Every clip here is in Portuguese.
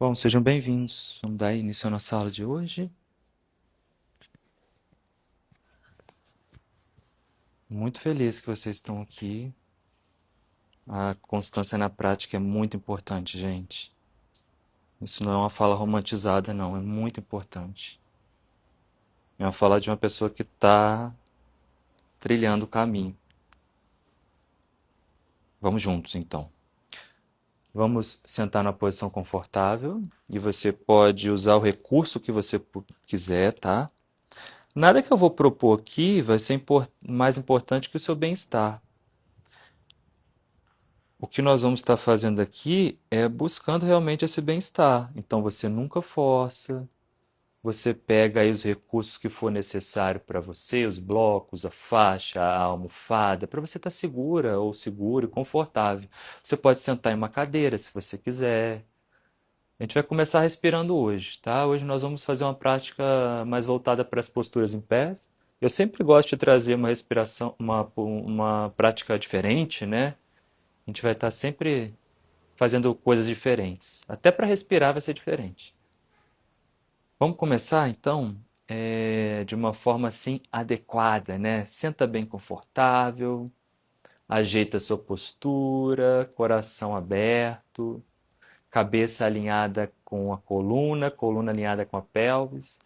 Bom, sejam bem-vindos. Vamos dar início à nossa aula de hoje. Muito feliz que vocês estão aqui. A constância na prática é muito importante, gente. Isso não é uma fala romantizada, não. É muito importante. É uma fala de uma pessoa que está trilhando o caminho. Vamos juntos, então. Vamos sentar na posição confortável e você pode usar o recurso que você quiser, tá? Nada que eu vou propor aqui vai ser mais importante que o seu bem-estar. O que nós vamos estar fazendo aqui é buscando realmente esse bem-estar. Então você nunca força, você pega aí os recursos que for necessário para você, os blocos, a faixa, a almofada, para você estar segura ou seguro e confortável. Você pode sentar em uma cadeira se você quiser. A gente vai começar respirando hoje, tá? Hoje nós vamos fazer uma prática mais voltada para as posturas em pé. Eu sempre gosto de trazer uma respiração, uma prática diferente, né? A gente vai estar sempre fazendo coisas diferentes. Até para respirar vai ser diferente. Vamos começar então de uma forma assim adequada, né? Senta bem confortável, ajeita sua postura, coração aberto, cabeça alinhada com a coluna, coluna alinhada com a pelvis.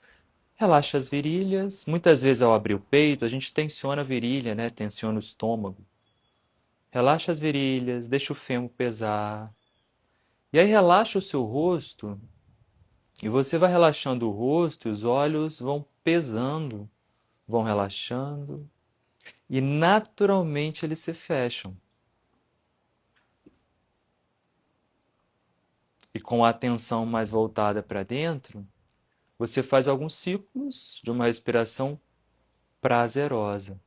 Relaxa as virilhas. Muitas vezes ao abrir o peito, a gente tensiona a virilha, né? Tensiona o estômago. Relaxa as virilhas, deixa o fêmur pesar. E aí relaxa o seu rosto. E você vai relaxando o rosto, e os olhos vão pesando, vão relaxando e naturalmente eles se fecham. E com a atenção mais voltada para dentro, você faz alguns ciclos de uma respiração prazerosa.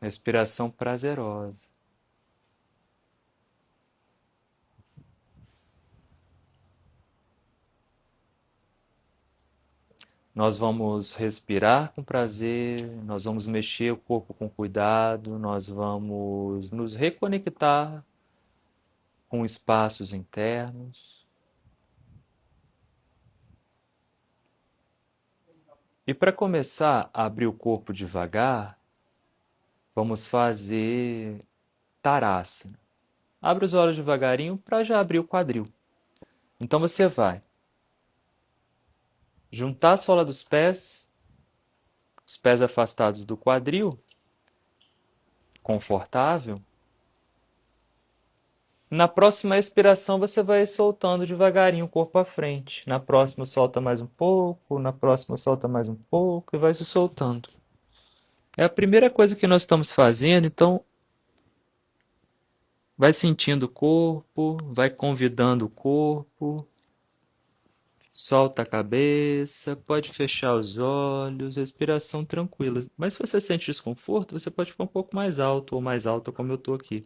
Respiração prazerosa. Nós vamos respirar com prazer, nós vamos mexer o corpo com cuidado, nós vamos nos reconectar com espaços internos. E para começar a abrir o corpo devagar, vamos fazer Tarasana. Abre os olhos devagarinho para já abrir o quadril. Então você vai juntar a sola dos pés, os pés afastados do quadril, confortável. Na próxima expiração você vai soltando devagarinho o corpo à frente. Na próxima solta mais um pouco, na próxima solta mais um pouco e vai se soltando. É a primeira coisa que nós estamos fazendo, então vai sentindo o corpo, vai convidando o corpo. Solta a cabeça, pode fechar os olhos, respiração tranquila. Mas se você sente desconforto, você pode ficar um pouco mais alto ou mais alta, como eu estou aqui.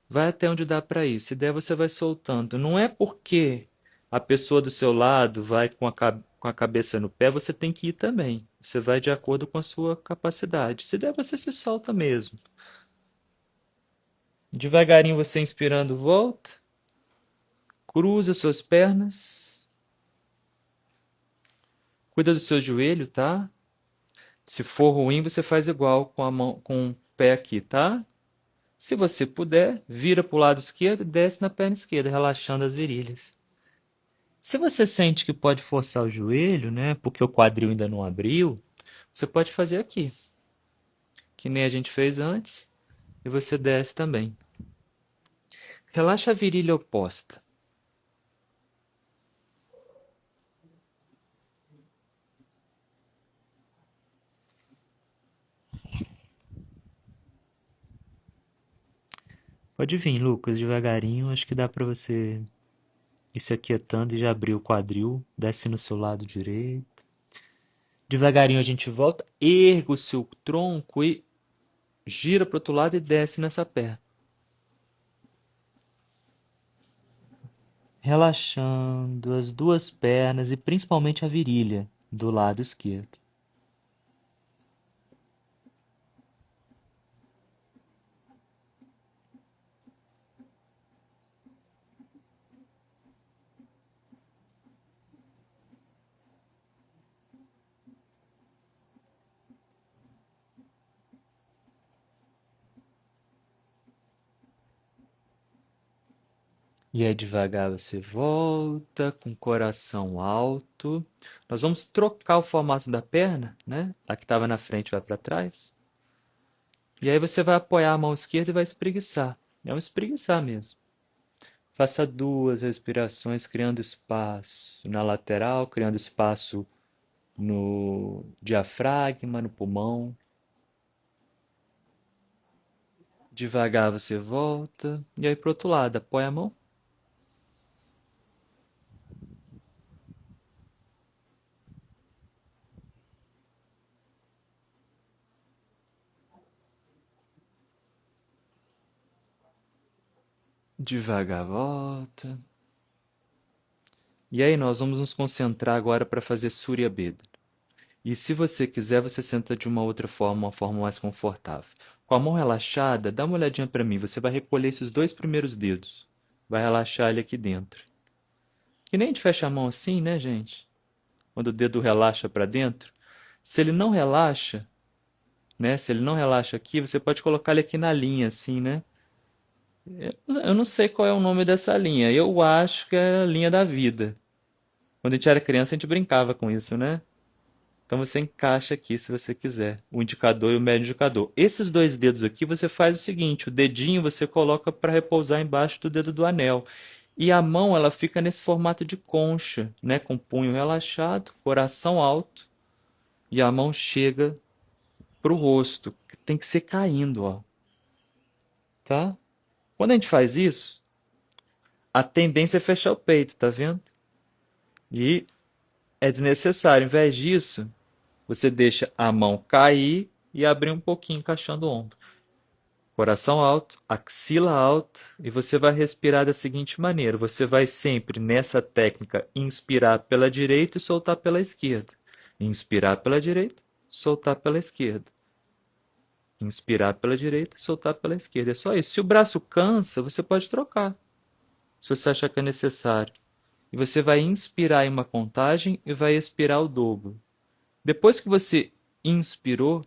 Vai até onde dá para ir. Se der, você vai soltando. Não é porque a pessoa do seu lado vai com a cabeça no pé, você tem que ir também. Você vai de acordo com a sua capacidade. Se der, você se solta mesmo. Devagarinho você inspirando, volta. Cruza suas pernas. Cuida do seu joelho, tá? Se for ruim, você faz igual com a mão, com o pé aqui, tá? Se você puder, vira para o lado esquerdo e desce na perna esquerda, relaxando as virilhas. Se você sente que pode forçar o joelho, né, porque o quadril ainda não abriu, você pode fazer aqui, que nem a gente fez antes, e você desce também. Relaxa a virilha oposta. Pode vir, Lucas, devagarinho, acho que dá para você ir se aquietando e já abrir o quadril, desce no seu lado direito. Devagarinho a gente volta, erga o seu tronco e gira para o outro lado e desce nessa perna. Relaxando as duas pernas e principalmente a virilha do lado esquerdo. E aí devagar você volta com o coração alto. Nós vamos trocar o formato da perna, né? A que estava na frente vai para trás. E aí você vai apoiar a mão esquerda e vai espreguiçar. É um espreguiçar mesmo. Faça 2 respirações, criando espaço na lateral, criando espaço no diafragma, no pulmão. Devagar você volta. E aí pro outro lado, apoia a mão. Devagar volta. E aí nós vamos nos concentrar agora para fazer Surya Bedra. E se você quiser, você senta de uma outra forma, uma forma mais confortável. Com a mão relaxada, dá uma olhadinha para mim. Você vai recolher esses 2 primeiros dedos. Vai relaxar ele aqui dentro. Que nem a gente fecha a mão assim, né, gente? Quando o dedo relaxa para dentro. Se ele não relaxa, né? Se ele não relaxa aqui, você pode colocar ele aqui na linha, assim, né? Eu não sei qual é o nome dessa linha. Eu acho que é a linha da vida. Quando a gente era criança, a gente brincava com isso, né? Então você encaixa aqui se você quiser, o indicador e o médio indicador. Esses 2 dedos aqui você faz o seguinte, o dedinho você coloca para repousar embaixo do dedo do anel. E a mão ela fica nesse formato de concha, né, com o punho relaxado, coração alto, e a mão chega pro rosto, que tem que ser caindo, ó, tá? Quando a gente faz isso, a tendência é fechar o peito, tá vendo? E é desnecessário. Ao invés disso, você deixa a mão cair e abrir um pouquinho, encaixando o ombro. Coração alto, axila alta, e você vai respirar da seguinte maneira: você vai sempre nessa técnica inspirar pela direita e soltar pela esquerda. Inspirar pela direita, soltar pela esquerda. Inspirar pela direita, soltar pela esquerda. É só isso. Se o braço cansa, você pode trocar, se você achar que é necessário. E você vai inspirar em uma contagem e vai expirar o dobro. Depois que você inspirou,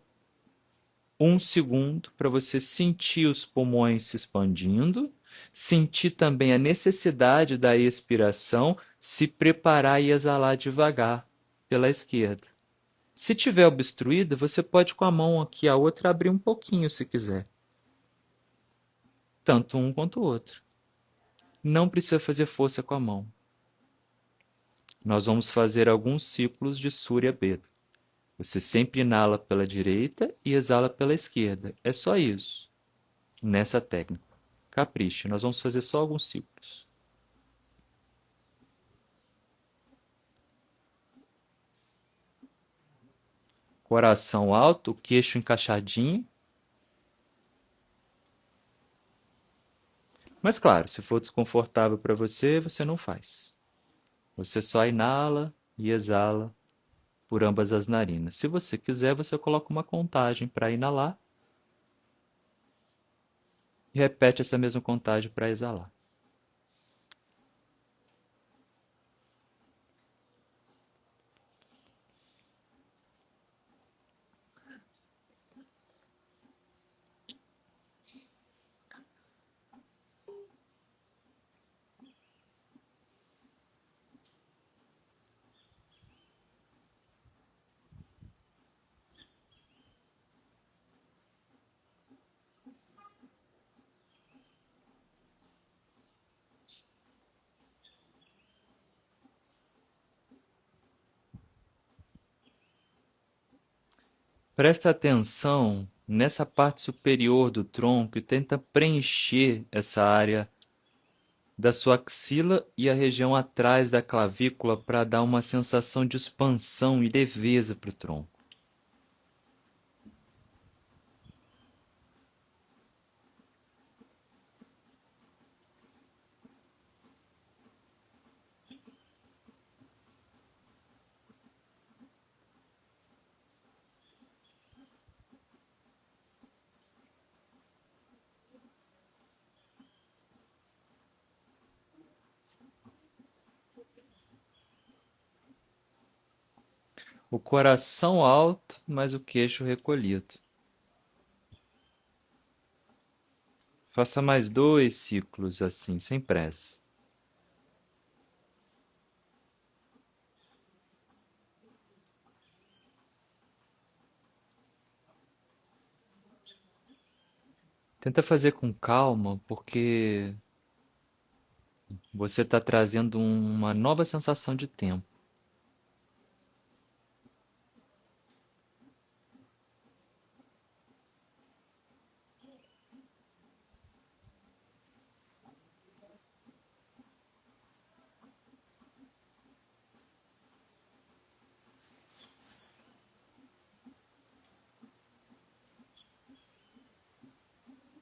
1 segundo para você sentir os pulmões se expandindo, sentir também a necessidade da expiração, se preparar e exalar devagar pela esquerda. Se tiver obstruída, você pode com a mão aqui, a outra, abrir um pouquinho se quiser. Tanto um quanto o outro. Não precisa fazer força com a mão. Nós vamos fazer alguns ciclos de Surya Bedra. Você sempre inala pela direita e exala pela esquerda. É só isso, nessa técnica. Capricha, nós vamos fazer só alguns ciclos. Coração alto, queixo encaixadinho. Mas claro, se for desconfortável para você, você não faz. Você só inala e exala por ambas as narinas. Se você quiser, você coloca uma contagem para inalar e repete essa mesma contagem para exalar. Presta atenção nessa parte superior do tronco e tenta preencher essa área da sua axila e a região atrás da clavícula para dar uma sensação de expansão e leveza para o tronco. O coração alto, mas o queixo recolhido. Faça mais 2 ciclos assim, sem pressa. Tenta fazer com calma, porque você está trazendo uma nova sensação de tempo.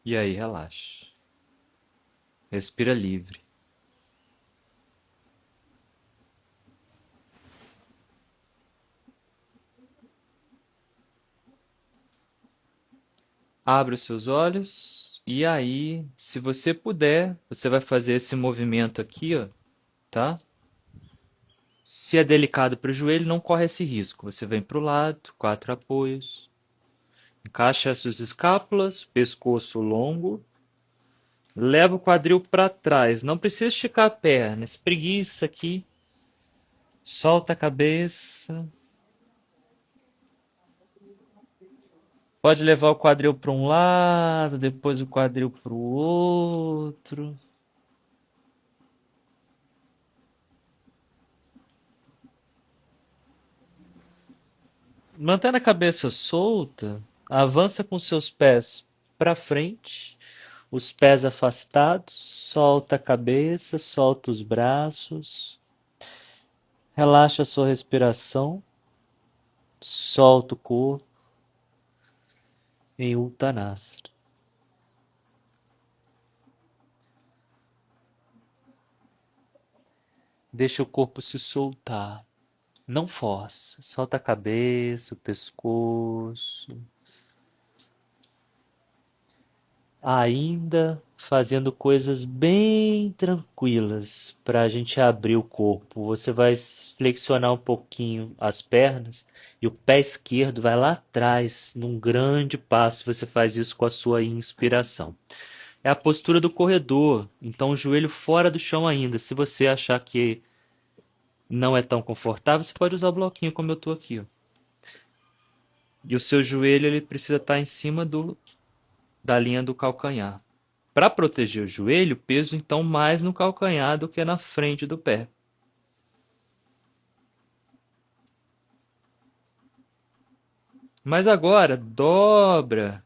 E aí, relaxa. Respira livre. Abre os seus olhos e aí, se você puder, você vai fazer esse movimento aqui, ó, tá? Se é delicado para o joelho, não corre esse risco. Você vem para o lado, 4 apoios, encaixa as suas escápulas, pescoço longo, leva o quadril para trás. Não precisa esticar a perna, espreguiça aqui, solta a cabeça. Pode levar o quadril para um lado, depois o quadril para o outro. Mantendo a cabeça solta, avança com seus pés para frente, os pés afastados, solta a cabeça, solta os braços, relaxa a sua respiração, solta o corpo em Uttanasana. Deixa o corpo se soltar. Não força. Solta a cabeça, o pescoço. Ainda fazendo coisas bem tranquilas para a gente abrir o corpo. Você vai flexionar um pouquinho as pernas e o pé esquerdo vai lá atrás, num grande passo. Você faz isso com a sua inspiração. É a postura do corredor, então o joelho fora do chão ainda. Se você achar que não é tão confortável, você pode usar o bloquinho como eu estou aqui, ó. E o seu joelho ele precisa estar em cima da linha do calcanhar. Para proteger o joelho, peso então mais no calcanhar do que na frente do pé. Mas agora, dobra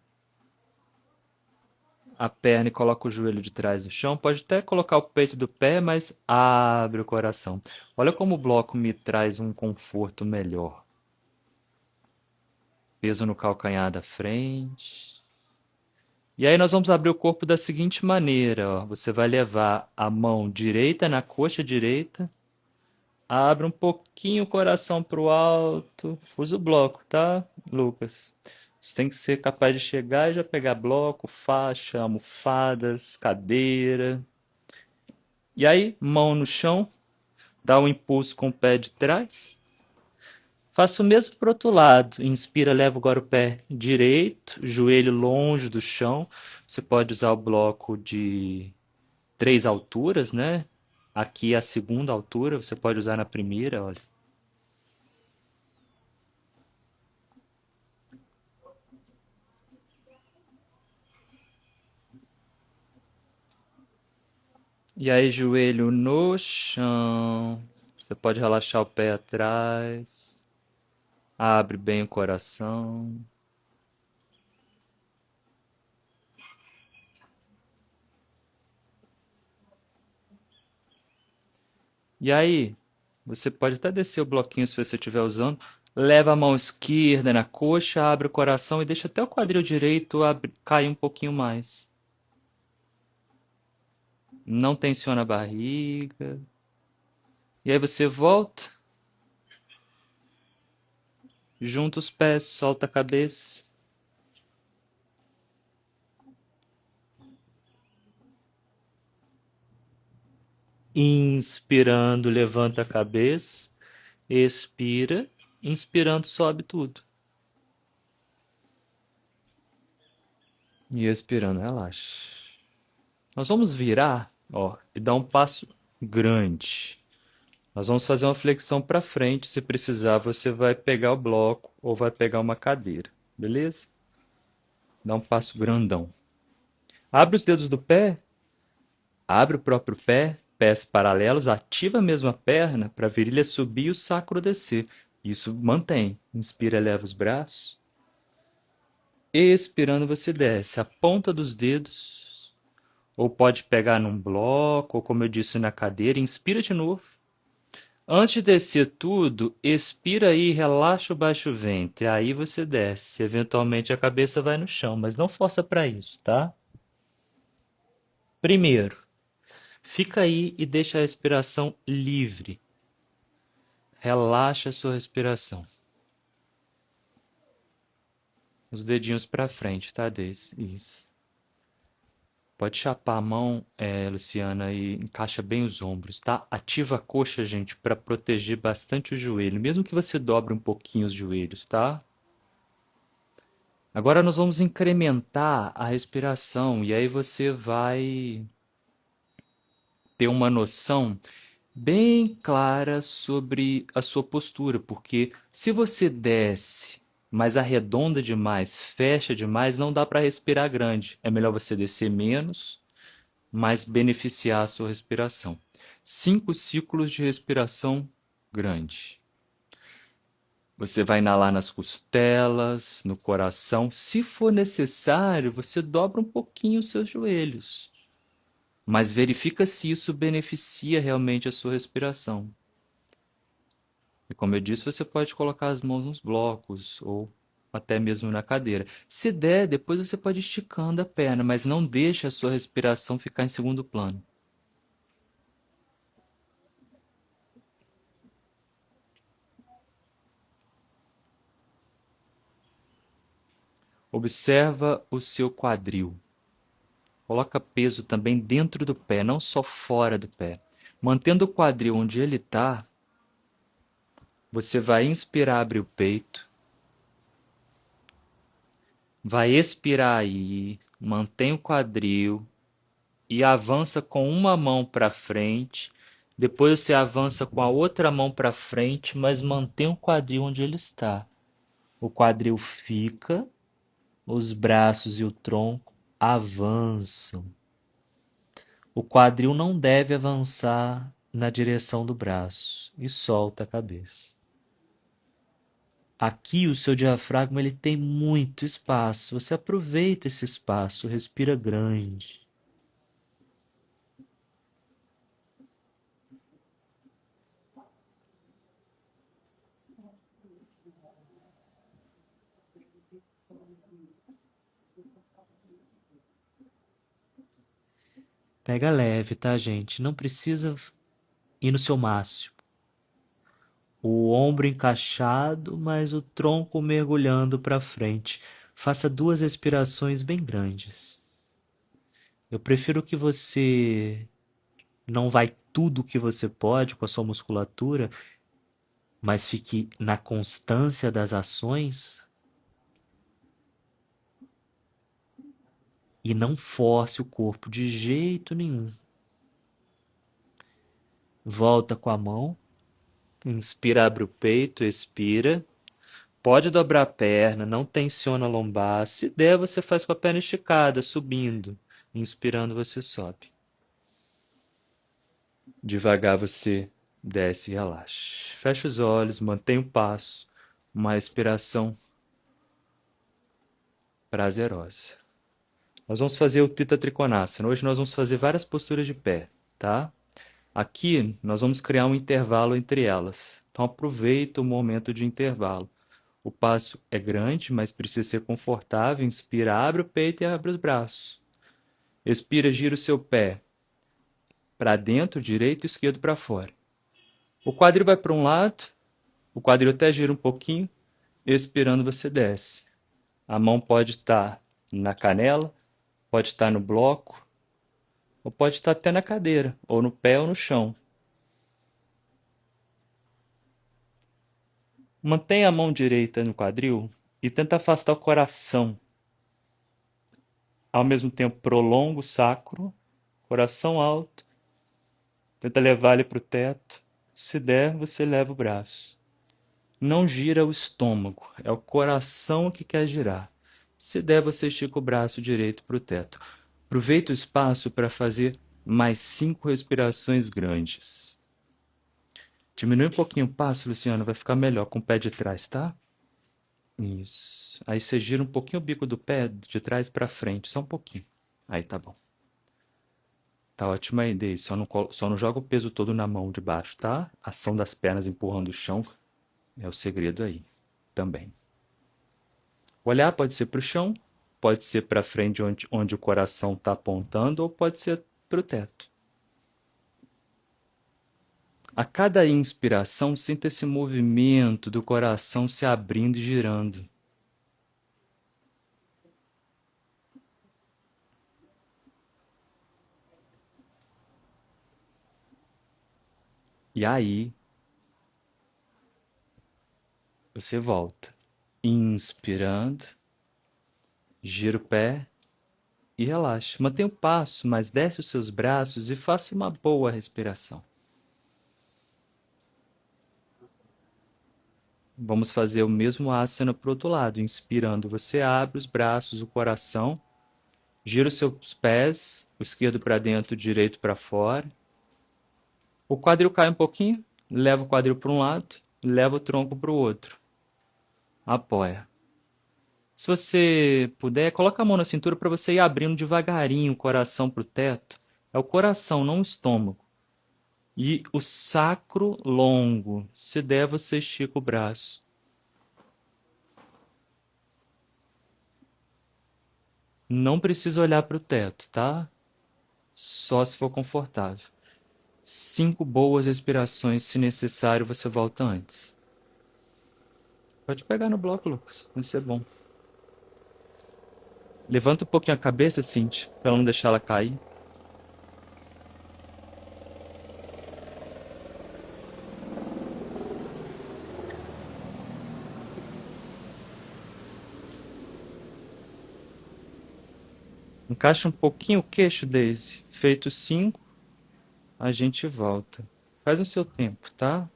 a perna e coloca o joelho de trás no chão. Pode até colocar o peito do pé, mas abre o coração. Olha como o bloco me traz um conforto melhor. Peso no calcanhar da frente. E aí nós vamos abrir o corpo da seguinte maneira, ó. Você vai levar a mão direita na coxa direita. Abre um pouquinho o coração para o alto. Usa o bloco, tá, Lucas? Você tem que ser capaz de chegar e já pegar bloco, faixa, almofadas, cadeira. E aí, mão no chão, dá um impulso com o pé de trás. Faça o mesmo para o outro lado. Inspira, leva agora o pé direito, joelho longe do chão. Você pode usar o bloco de 3 alturas, né? Aqui é a segunda altura, você pode usar na primeira, olha. E aí, joelho no chão. Você pode relaxar o pé atrás. Abre bem o coração. E aí, você pode até descer o bloquinho se você estiver usando. Leva a mão esquerda na coxa, abre o coração e deixa até o quadril direito cair um pouquinho mais. Não tensiona a barriga. E aí você volta. Junta os pés, solta a cabeça. Inspirando, levanta a cabeça. Expira. Inspirando, sobe tudo. E expirando, relaxa. Nós vamos virar, ó, e dar um passo grande. Nós vamos fazer uma flexão para frente. Se precisar, você vai pegar o bloco ou vai pegar uma cadeira, beleza? Dá um passo grandão. Abre os dedos do pé, abre o próprio pé, pés paralelos, ativa a mesma perna para a virilha subir e o sacro descer. Isso mantém. Inspira, eleva os braços. Expirando, você desce a ponta dos dedos, ou pode pegar num bloco, ou como eu disse, na cadeira. Inspira de novo. Antes de descer tudo, expira aí, relaxa o baixo ventre. Aí você desce. Eventualmente a cabeça vai no chão, mas não força para isso, tá? Primeiro, fica aí e deixa a respiração livre. Relaxa a sua respiração. Os dedinhos para frente, tá, Deise? Isso. Pode chapar a mão, Luciana, e encaixa bem os ombros, tá? Ativa a coxa, gente, para proteger bastante o joelho, mesmo que você dobre um pouquinho os joelhos, tá? Agora nós vamos incrementar a respiração e aí você vai ter uma noção bem clara sobre a sua postura, porque se você desce, mas arredonda demais, fecha demais, não dá para respirar grande. É melhor você descer menos, mas beneficiar a sua respiração. 5 ciclos de respiração grande. Você vai inalar nas costelas, no coração. Se for necessário, você dobra um pouquinho os seus joelhos. Mas verifica se isso beneficia realmente a sua respiração. E como eu disse, você pode colocar as mãos nos blocos ou até mesmo na cadeira. Se der, depois você pode ir esticando a perna, mas não deixe a sua respiração ficar em segundo plano. Observa o seu quadril. Coloca peso também dentro do pé, não só fora do pé. Mantendo o quadril onde ele está, você vai inspirar, abrir o peito. Vai expirar aí, mantém o quadril e avança com uma mão para frente. Depois você avança com a outra mão para frente, mas mantém o quadril onde ele está. O quadril fica, os braços e o tronco avançam. O quadril não deve avançar na direção do braço e solta a cabeça. Aqui o seu diafragma ele tem muito espaço. Você aproveita esse espaço, respira grande. Pega leve, tá, gente? Não precisa ir no seu máximo. O ombro encaixado, mas o tronco mergulhando para frente. Faça 2 respirações bem grandes. Eu prefiro que você não vai tudo o que você pode com a sua musculatura, mas fique na constância das ações e não force o corpo de jeito nenhum. Volta com a mão, inspira, abre o peito, expira. Pode dobrar a perna, não tensiona a lombar. Se der, você faz com a perna esticada, subindo. Inspirando, você sobe. Devagar você desce e relaxa. Fecha os olhos, mantém o passo. Uma respiração prazerosa. Nós vamos fazer o Tita Trikonasana. Hoje nós vamos fazer várias posturas de pé, tá? Aqui nós vamos criar um intervalo entre elas. Então aproveita o momento de intervalo. O passo é grande, mas precisa ser confortável. Inspira, abre o peito e abre os braços. Expira, gira o seu pé para dentro, direito e esquerdo para fora. O quadril vai para um lado, o quadril até gira um pouquinho. Expirando, você desce. A mão pode estar na canela, pode estar no bloco, ou pode estar até na cadeira, ou no pé ou no chão. Mantenha a mão direita no quadril e tenta afastar o coração. Ao mesmo tempo, prolonga o sacro, coração alto. Tenta levar ele para o teto. Se der, você leva o braço. Não gira o estômago, é o coração que quer girar. Se der, você estica o braço direito para o teto. Aproveita o espaço para fazer mais 5 respirações grandes. Diminui um pouquinho o passo, Luciano, vai ficar melhor com o pé de trás, tá? Isso. Aí você gira um pouquinho o bico do pé de trás para frente, só um pouquinho. Aí tá bom. Tá ótima a ideia. Só não joga o peso todo na mão de baixo, tá? Ação das pernas empurrando o chão é o segredo aí também. O olhar pode ser para o chão, pode ser para frente onde o coração está apontando, ou pode ser para o teto. A cada inspiração, sinta esse movimento do coração se abrindo e girando. E aí, você volta. Inspirando, gira o pé e relaxa. Mantenha o passo, mas desce os seus braços e faça uma boa respiração. Vamos fazer o mesmo asana para o outro lado. Inspirando, você abre os braços, o coração, gira os seus pés, o esquerdo para dentro, o direito para fora. O quadril cai um pouquinho, leva o quadril para um lado, leva o tronco para o outro. Apoia. Se você puder, coloca a mão na cintura para você ir abrindo devagarinho o coração para o teto. É o coração, não o estômago. E o sacro longo. Se der, você estica o braço. Não precisa olhar para o teto, tá? Só se for confortável. 5 boas respirações, se necessário, você volta antes. Pode pegar no bloco, Lucas. Vai ser bom. Levanta um pouquinho a cabeça, Cintia, para não deixar ela cair. Encaixa um pouquinho o queixo, Daisy. Feito 5, a gente volta. Faz o seu tempo, tá?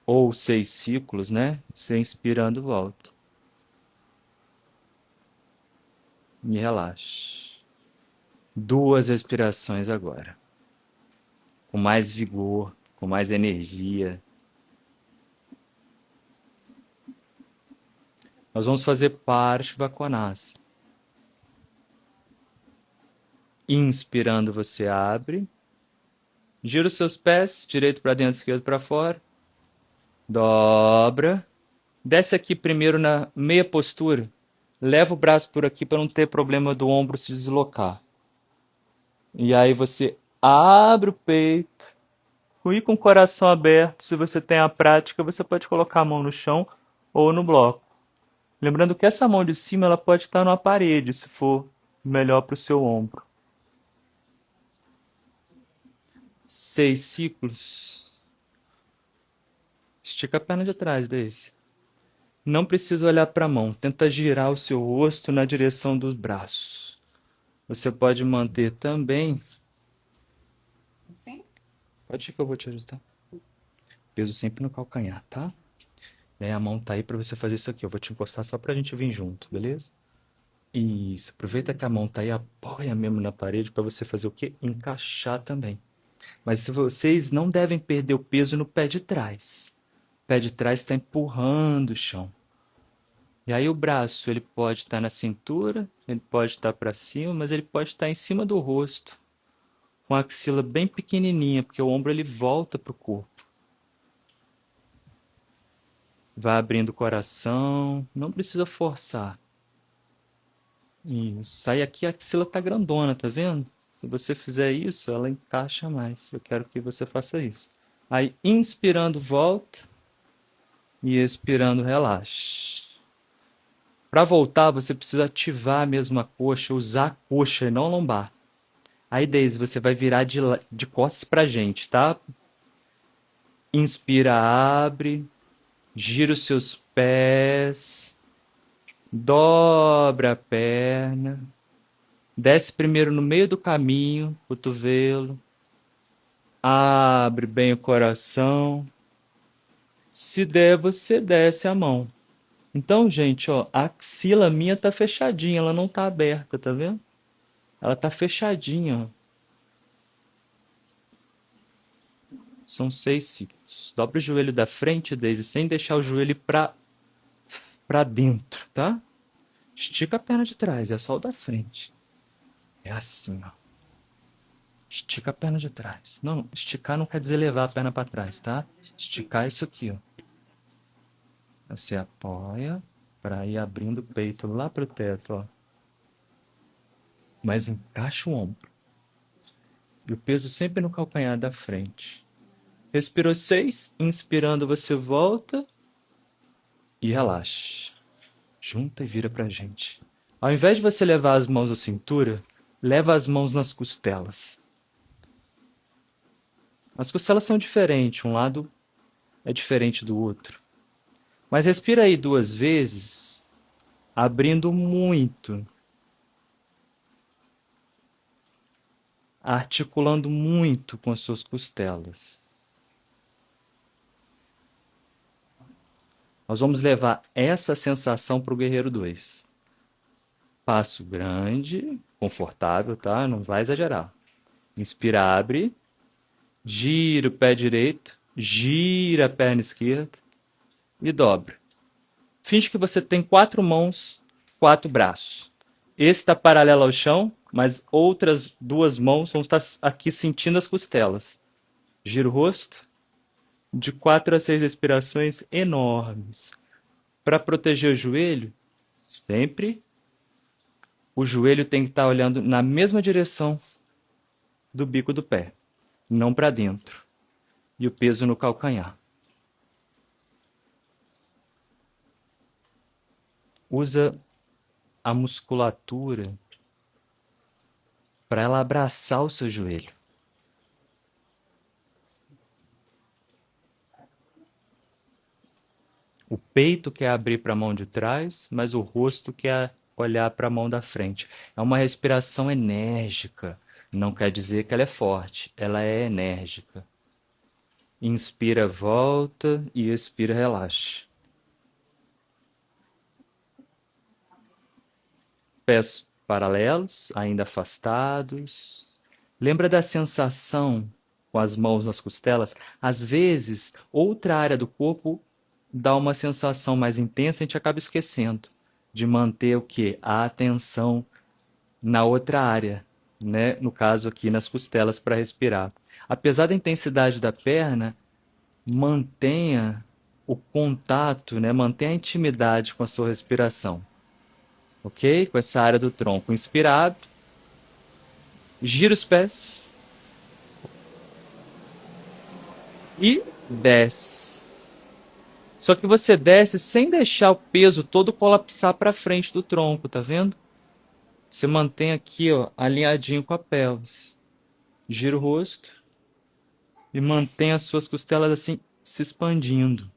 Ou 6 ciclos, né? Você inspirando, volta. E relaxa. 2 respirações agora. Com mais vigor, com mais energia. Nós vamos fazer Parshvakonasana. Inspirando, você abre. Gira os seus pés, direito para dentro, esquerdo para fora. Dobra. Desce aqui primeiro na meia postura. Leva o braço por aqui para não ter problema do ombro se deslocar. E aí você abre o peito. E com o coração aberto, se você tem a prática, você pode colocar a mão no chão ou no bloco. Lembrando que essa mão de cima ela pode estar numa parede, se for melhor para o seu ombro. 6 ciclos. Estica a perna de trás, Daisy. Não precisa olhar para a mão. Tenta girar o seu rosto na direção dos braços. Você pode manter também. Assim? Pode ir que eu vou te ajudar. Peso sempre no calcanhar, tá? E aí a mão tá aí para você fazer isso aqui. Eu vou te encostar só pra gente vir junto, beleza? Isso. Aproveita que a mão tá aí, apoia mesmo na parede para você fazer o quê? Encaixar também. Mas se vocês não devem perder o peso no pé de trás. O pé de trás está empurrando o chão. E aí o braço, ele pode estar na cintura, ele pode estar para cima, mas ele pode estar em cima do rosto, com a axila bem pequenininha, porque o ombro ele volta para o corpo. Vai abrindo o coração, não precisa forçar. Isso. Aí aqui a axila tá grandona, tá vendo? Se você fizer isso, ela encaixa mais. Eu quero que você faça isso. Aí inspirando, volta. E expirando, relaxa. Para voltar, você precisa ativar a mesma coxa, usar a coxa e não a lombar. Aí, Daisy, você vai virar de costas pra gente, tá? Inspira, abre. Gira os seus pés. Dobra a perna. Desce primeiro no meio do caminho, cotovelo. Abre bem o coração. Se der, você desce a mão. Então, gente, ó, a axila minha tá fechadinha, ela não tá aberta, tá vendo? Ela tá fechadinha, ó. São 6 ciclos. Dobra o joelho da frente, Daisy, sem deixar o joelho pra dentro, tá? Estica a perna de trás, é só o da frente. É assim, ó. Estica a perna de trás. Não, esticar não quer dizer levar a perna para trás, tá? Esticar é isso aqui, ó. Você apoia para ir abrindo o peito lá pro teto, ó. Mas encaixa o ombro. E o peso sempre no calcanhar da frente. Respirou 6, inspirando você volta e relaxa. Junta e vira pra gente. Ao invés de você levar as mãos à cintura, leva as mãos nas costelas. As costelas são diferentes, um lado é diferente do outro. Mas respira aí 2 vezes, abrindo muito, articulando muito com as suas costelas. Nós vamos levar essa sensação para o Guerreiro 2. Passo grande, confortável, tá? Não vai exagerar. Inspira, abre, gira o pé direito, gira a perna esquerda e dobra. Finge que você tem 4 mãos, 4 braços. Esse está paralelo ao chão, mas outras 2 mãos vão estar aqui sentindo as costelas. Gira o rosto, de 4 a 6 respirações enormes. Para proteger o joelho, sempre o joelho tem que estar olhando na mesma direção do bico do pé, não para dentro. E o peso no calcanhar. Usa a musculatura para ela abraçar o seu joelho. O peito quer abrir para a mão de trás, mas o rosto quer olhar para a mão da frente. É uma respiração enérgica. Não quer dizer que ela é forte, ela é enérgica. Inspira, volta e expira, relaxa. Pés paralelos, ainda afastados. Lembra da sensação com as mãos nas costelas? Às vezes, outra área do corpo dá uma sensação mais intensa e a gente acaba esquecendo de manter o quê? A atenção na outra área, né? No caso aqui nas costelas para respirar. Apesar da intensidade da perna, mantenha o contato, né? Mantenha a intimidade com a sua respiração, ok? Com essa área do tronco. Inspira, abre, gira os pés e desce. Só que você desce sem deixar o peso todo colapsar para frente do tronco, tá vendo? Você mantém aqui, ó, alinhadinho com a pelvis. Gira o rosto e mantém as suas costelas assim se expandindo.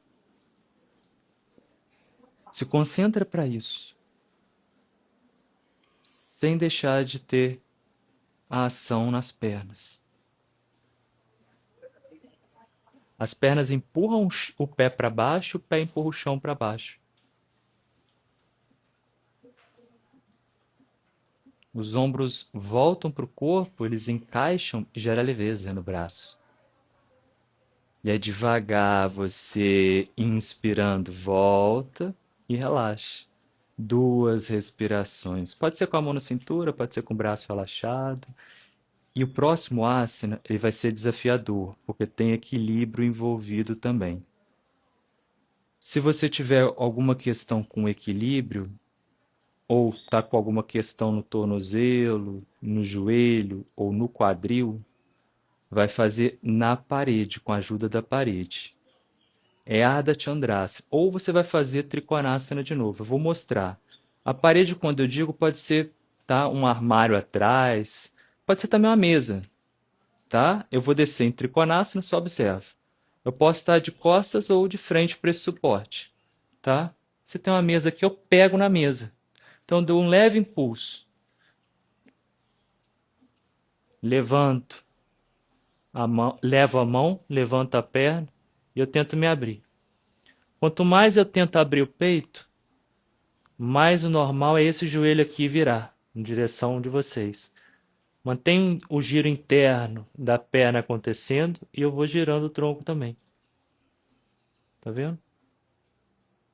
Se concentra para isso, sem deixar de ter a ação nas pernas. As pernas empurram o pé para baixo, o pé empurra o chão para baixo. Os ombros voltam para o corpo, eles encaixam e gera leveza no braço. E aí devagar você inspirando, volta e relaxa. 2 respirações. Pode ser com a mão na cintura, pode ser com o braço relaxado. E o próximo asana, ele vai ser desafiador, porque tem equilíbrio envolvido também. Se você tiver alguma questão com equilíbrio, ou está com alguma questão no tornozelo, no joelho ou no quadril, vai fazer na parede, com a ajuda da parede. É Ardha Chandrasana. Ou você vai fazer Trikonasana de novo. Eu vou mostrar. A parede, quando eu digo, pode ser, tá, um armário atrás, pode ser também uma mesa, tá? Eu vou descer em Trikonasana, só observa. Eu posso estar de costas ou de frente para esse suporte, tá? Se tem uma mesa aqui, eu pego na mesa. Então, eu dou um leve impulso. Levanto a mão, levo a mão, levanto a perna e eu tento me abrir. Quanto mais eu tento abrir o peito, mais o normal é esse joelho aqui virar em direção de vocês. Mantém o giro interno da perna acontecendo e eu vou girando o tronco também. Tá vendo?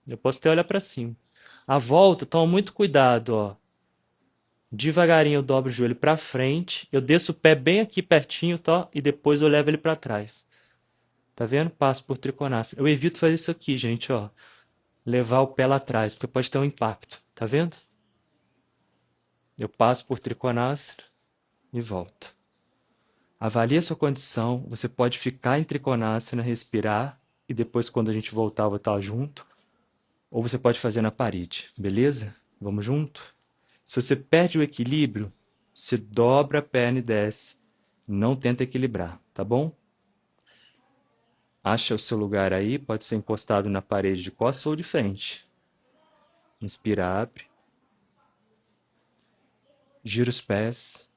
Eu posso até olhar para cima. A volta, toma muito cuidado, ó. Devagarinho eu dobro o joelho para frente, eu desço o pé bem aqui pertinho, tá? E depois eu levo ele para trás. Tá vendo? Passo por triconastra. Eu evito fazer isso aqui, gente, ó. Levar o pé lá atrás, porque pode ter um impacto. Tá vendo? Eu passo por triconastra e volto. Avalie a sua condição. Você pode ficar em triconastra, respirar, e depois, quando a gente voltar, eu vou estar junto. Ou você pode fazer na parede, beleza? Vamos junto? Se você perde o equilíbrio, se dobra a perna e desce. Não tenta equilibrar, tá bom? Acha o seu lugar aí, pode ser encostado na parede de costas ou de frente. Inspira, abre. Gira os pés.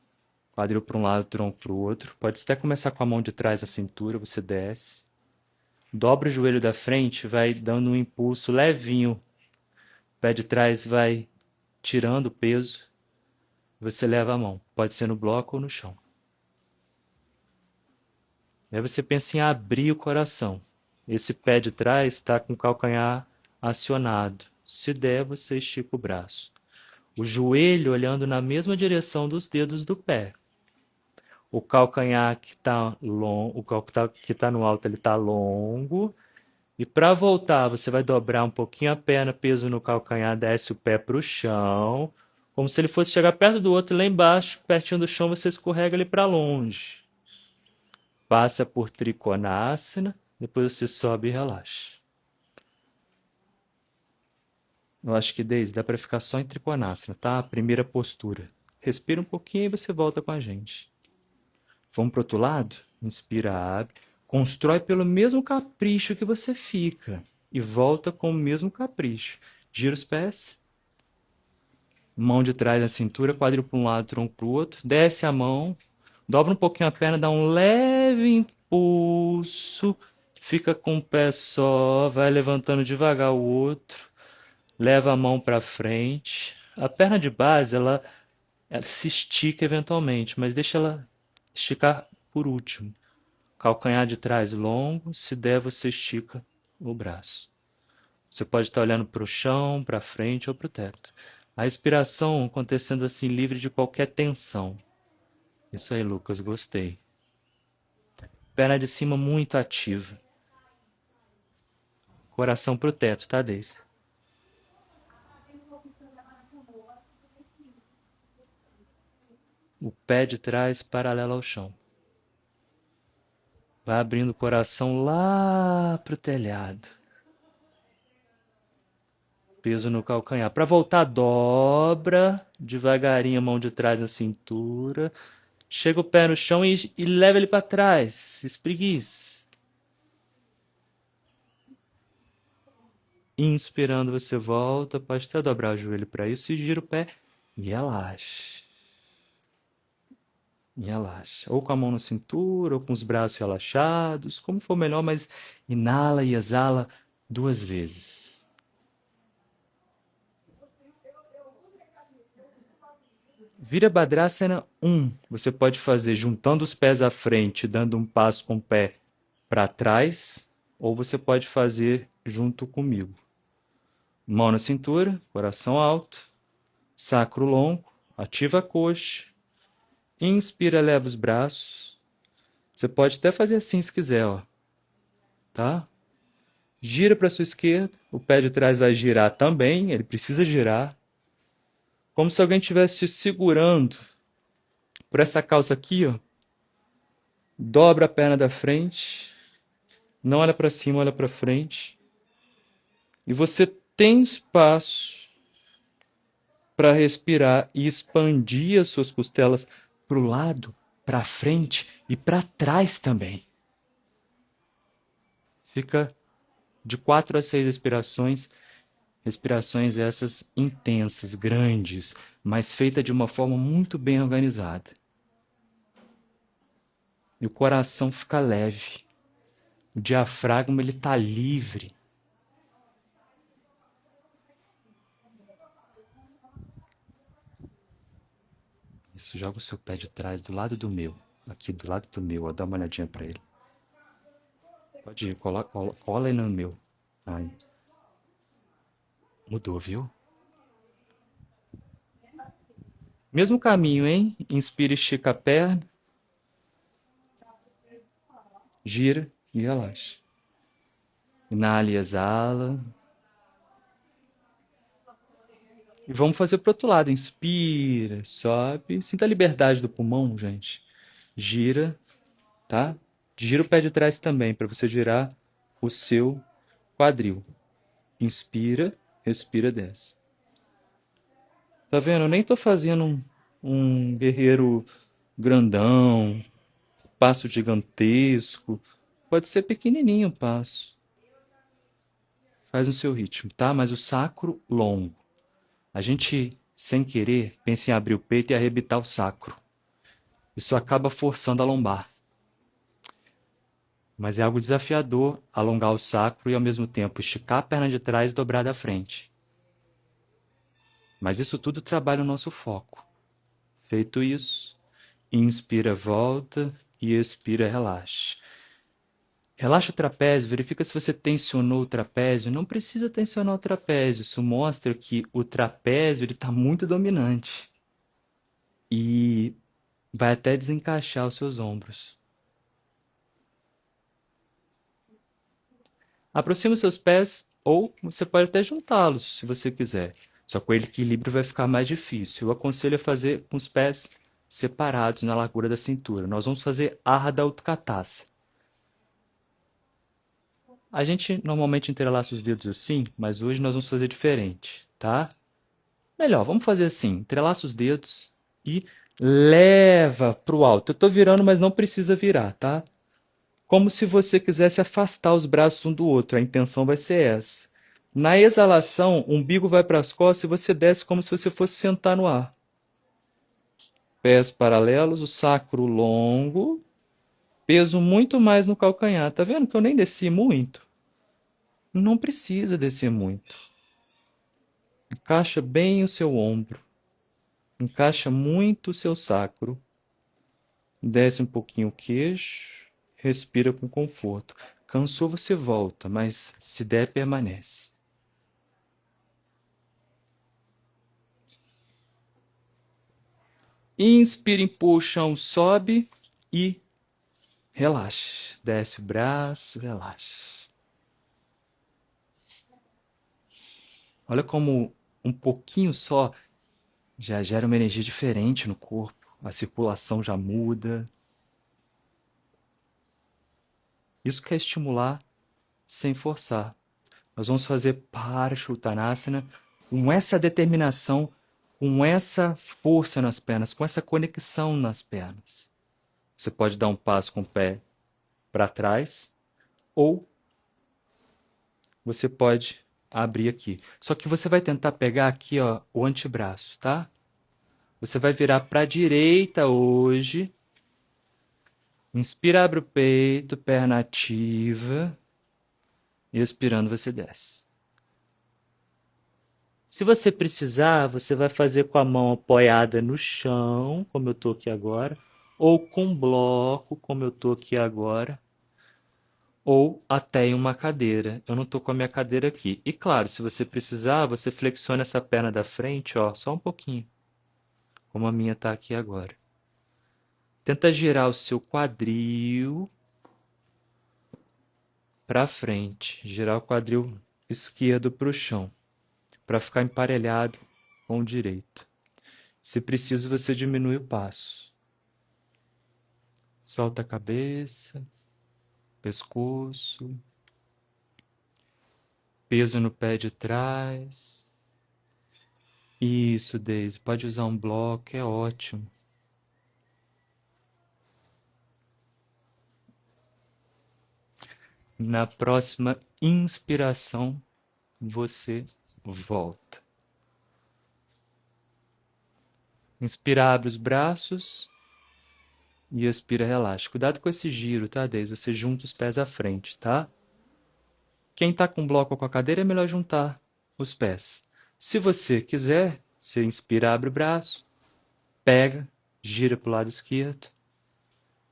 Quadril para um lado, tronco para o outro. Pode até começar com a mão de trás da cintura, você desce. Dobra o joelho da frente, vai dando um impulso levinho. O pé de trás vai tirando o peso. Você leva a mão. Pode ser no bloco ou no chão. Aí você pensa em abrir o coração. Esse pé de trás está com o calcanhar acionado. Se der, você estica o braço. O joelho olhando na mesma direção dos dedos do pé. O calcanhar que está longo, que tá no alto, ele está longo. E para voltar, você vai dobrar um pouquinho a perna, peso no calcanhar, desce o pé para o chão. Como se ele fosse chegar perto do outro, lá embaixo, pertinho do chão, você escorrega ele para longe. Passa por trikonasana, depois você sobe e relaxa. Eu acho que, Deise, dá para ficar só em trikonasana, tá? Primeira postura. Respira um pouquinho e você volta com a gente. Vamos pro outro lado? Inspira, abre. Constrói pelo mesmo capricho que você fica. E volta com o mesmo capricho. Gira os pés. Mão de trás na cintura, quadril para um lado, tronco para o outro. Desce a mão. Dobra um pouquinho a perna, dá um leve impulso. Fica com um pé só. Vai levantando devagar o outro. Leva a mão para frente. A perna de base, ela se estica eventualmente, mas deixa ela esticar por último. Calcanhar de trás longo, se der, você estica o braço. Você pode estar olhando para o chão, para frente ou para o teto. A respiração acontecendo assim, livre de qualquer tensão. Isso aí, Lucas, gostei. Perna de cima muito ativa. Coração para o teto, tá, Deise? O pé de trás paralelo ao chão. Vai abrindo o coração lá pro telhado. Peso no calcanhar. Para voltar, dobra devagarinho a mão de trás na cintura. Chega o pé no chão e leva ele para trás. Espreguice. Inspirando, você volta. Pode até dobrar o joelho para isso e gira o pé. E relaxa. E relaxa. Ou com a mão na cintura, ou com os braços relaxados. Como for melhor, mas inala e exala 2 vezes. Virabhadrasana 1, você pode fazer juntando os pés à frente, dando um passo com o pé para trás, ou você pode fazer junto comigo. Mão na cintura, coração alto, sacro longo, ativa a coxa, inspira, leva os braços. Você pode até fazer assim se quiser, ó. Tá? Gira para sua esquerda, o pé de trás vai girar também, ele precisa girar. Como se alguém estivesse te segurando por essa calça aqui, ó. Dobra a perna da frente, não olha para cima, olha para frente. E você tem espaço para respirar e expandir as suas costelas para o lado, para frente e para trás também. Fica de 4 a 6 respirações, respirações essas intensas, grandes, mas feitas de uma forma muito bem organizada. E o coração fica leve. O diafragma ele está livre. Isso, joga o seu pé de trás do lado do meu. Aqui do lado do meu, ó, dá uma olhadinha pra ele. Pode ir, cola ele no meu. Aí. Mudou, viu? Mesmo caminho, hein? Inspira, estica a perna, gira e relaxa. Inala e exala. E vamos fazer pro outro lado. Inspira, sobe. Sinta a liberdade do pulmão, gente. Gira, tá? Gira o pé de trás também, para você girar o seu quadril. Inspira, respira, desce. Tá vendo? Eu nem tô fazendo um guerreiro grandão, passo gigantesco. Pode ser pequenininho o passo. Faz no seu ritmo, tá? Mas o sacro longo. A gente, sem querer, pensa em abrir o peito e arrebitar o sacro. Isso acaba forçando a lombar. Mas é algo desafiador alongar o sacro e ao mesmo tempo esticar a perna de trás e dobrar da frente. Mas isso tudo trabalha o nosso foco. Feito isso, inspira, volta e expira, relaxa. Relaxa o trapézio, verifica se você tensionou o trapézio. Não precisa tensionar o trapézio, isso mostra que o trapézio está muito dominante. E vai até desencaixar os seus ombros. Aproxima os seus pés ou você pode até juntá-los, se você quiser. Só que o equilíbrio vai ficar mais difícil. Eu aconselho a fazer com os pés separados na largura da cintura. Nós vamos fazer Ardha Utkatasana. A gente normalmente entrelaça os dedos assim, mas hoje nós vamos fazer diferente, tá? Melhor, vamos fazer assim, entrelaça os dedos e leva para o alto. Eu estou virando, mas não precisa virar, tá? Como se você quisesse afastar os braços um do outro. A intenção vai ser essa. Na exalação, o umbigo vai para as costas e você desce como se você fosse sentar no ar. Pés paralelos, o sacro longo, peso muito mais no calcanhar. Tá vendo que eu nem desci muito? Não precisa descer muito. Encaixa bem o seu ombro. Encaixa muito o seu sacro. Desce um pouquinho o queixo. Respira com conforto. Cansou, você volta, mas se der, permanece. Inspira, empurra, sobe e relaxa. Desce o braço, relaxa. Olha como um pouquinho só já gera uma energia diferente no corpo. A circulação já muda. Isso quer estimular sem forçar. Nós vamos fazer Parashuttanasana com essa determinação, com essa força nas pernas, com essa conexão nas pernas. Você pode dar um passo com o pé para trás ou você pode abrir aqui. Só que você vai tentar pegar aqui, ó, o antebraço, tá? Você vai virar para a direita hoje. Inspira, abre o peito, perna ativa. E expirando, você desce. Se você precisar, você vai fazer com a mão apoiada no chão, como eu estou aqui agora, ou com um bloco, como eu estou aqui agora, ou até em uma cadeira. Eu não estou com a minha cadeira aqui. E claro, se você precisar, você flexiona essa perna da frente, ó, só um pouquinho, como a minha está aqui agora. Tenta girar o seu quadril para frente, girar o quadril esquerdo para o chão, para ficar emparelhado com o direito. Se preciso, você diminui o passo. Solta a cabeça, pescoço, peso no pé de trás. Isso, Deise, pode usar um bloco, é ótimo. Na próxima inspiração, você volta. Inspira, abre os braços e expira, relaxa. Cuidado com esse giro, tá, Deise? Você junta os pés à frente, tá? Quem tá com bloco ou com a cadeira é melhor juntar os pés. Se você quiser, você inspira, abre o braço, pega gira para o lado esquerdo,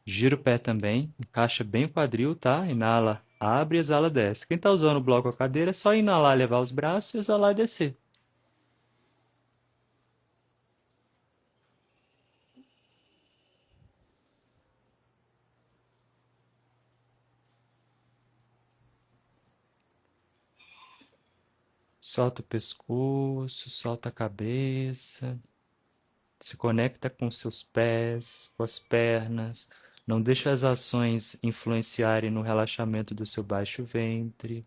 gira o pé também, encaixa bem o quadril, tá? Inala, abre, exala, desce. Quem está usando o bloco ou a cadeira é só inalar, levar os braços, exalar e descer. Solta o pescoço, solta a cabeça, se conecta com seus pés, com as pernas. Não deixa as ações influenciarem no relaxamento do seu baixo ventre.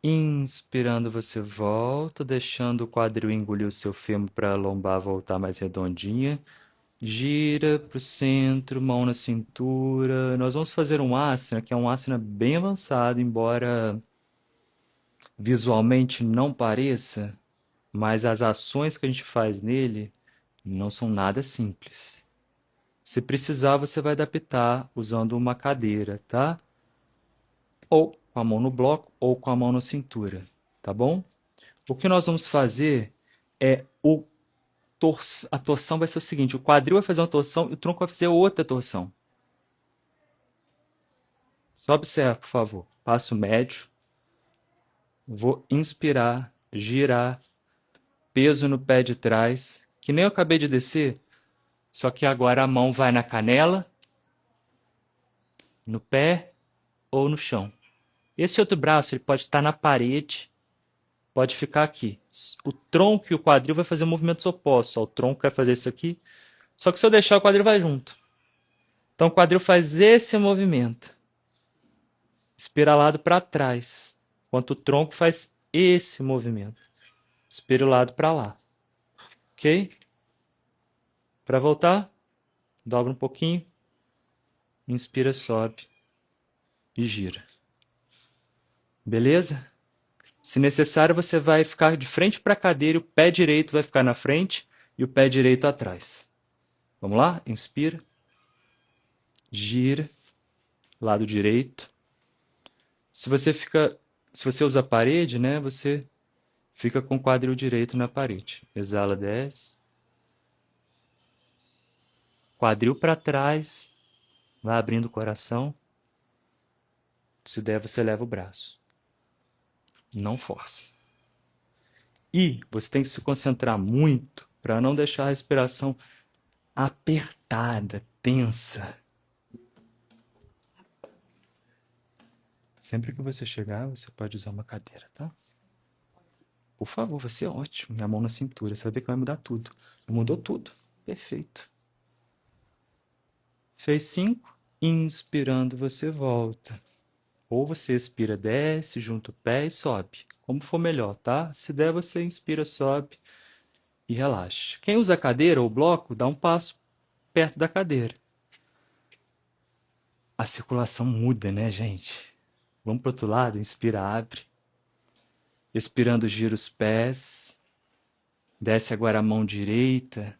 Inspirando, você volta, deixando o quadril engolir o seu fêmur para a lombar voltar mais redondinha. Gira para o centro, mão na cintura. Nós vamos fazer um asana, que é um asana bem avançado, embora visualmente não pareça, mas as ações que a gente faz nele não são nada simples. Se precisar, você vai adaptar usando uma cadeira, tá? Ou com a mão no bloco ou com a mão na cintura, tá bom? O que nós vamos fazer é a torção vai ser o seguinte: o quadril vai fazer uma torção e o tronco vai fazer outra torção. Só observa, por favor. Passo médio. Vou inspirar, girar, peso no pé de trás, que nem eu acabei de descer, só que agora a mão vai na canela, no pé ou no chão. Esse outro braço ele pode estar na parede, pode ficar aqui. O tronco e o quadril vai fazer movimentos opostos. O tronco vai fazer isso aqui, só que se eu deixar o quadril vai junto. Então o quadril faz esse movimento, espiralado para trás, enquanto o tronco faz esse movimento, espiralado para lá. Ok? Para voltar, dobra um pouquinho, inspira, sobe e gira. Beleza? Se necessário, você vai ficar de frente para a cadeira, o pé direito vai ficar na frente e o pé direito atrás. Vamos lá? Inspira, gira, lado direito. Se você usa a parede, né, você fica com o quadril direito na parede. Exala, desce. Quadril para trás, vai abrindo o coração. Se der, você leva o braço. Não força. E você tem que se concentrar muito para não deixar a respiração apertada, tensa. Sempre que você chegar, você pode usar uma cadeira, tá? Por favor, vai ser ótimo. Minha mão na cintura, você vai ver que vai mudar tudo. Mudou tudo. Perfeito. Fez 5. Inspirando, você volta. Ou você expira, desce, junta o pé e sobe. Como for melhor, tá? Se der, você inspira, sobe e relaxa. Quem usa a cadeira ou bloco, dá um passo perto da cadeira. A circulação muda, né, gente? Vamos para o outro lado, inspira, abre. Expirando, gira os pés. Desce agora a mão direita.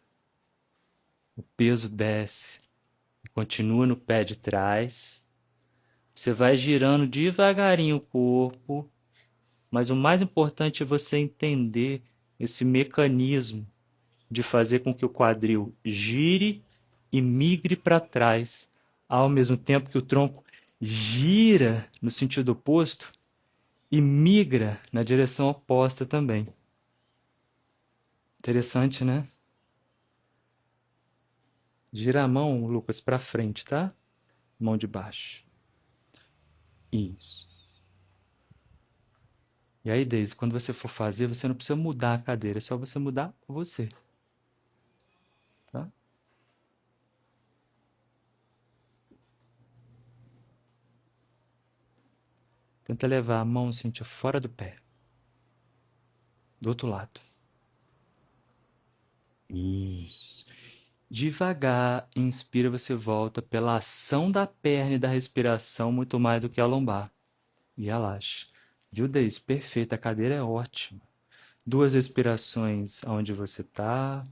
O peso desce. Continua no pé de trás. Você vai girando devagarinho o corpo. Mas o mais importante é você entender esse mecanismo de fazer com que o quadril gire e migre para trás, ao mesmo tempo que o tronco gira no sentido oposto e migra na direção oposta também. Interessante, né? Gira a mão, Lucas, para frente, tá? Mão de baixo. Isso. E aí, Deise, quando você for fazer, você não precisa mudar a cadeira, é só você mudar você. Tá? Tenta levar a mão, Cíntia, fora do pé. Do outro lado. Isso. Devagar, inspira, você volta pela ação da perna e da respiração muito mais do que a lombar. E relaxa. Viu, Deise? Perfeito, a cadeira é ótima. 2 respirações onde você está.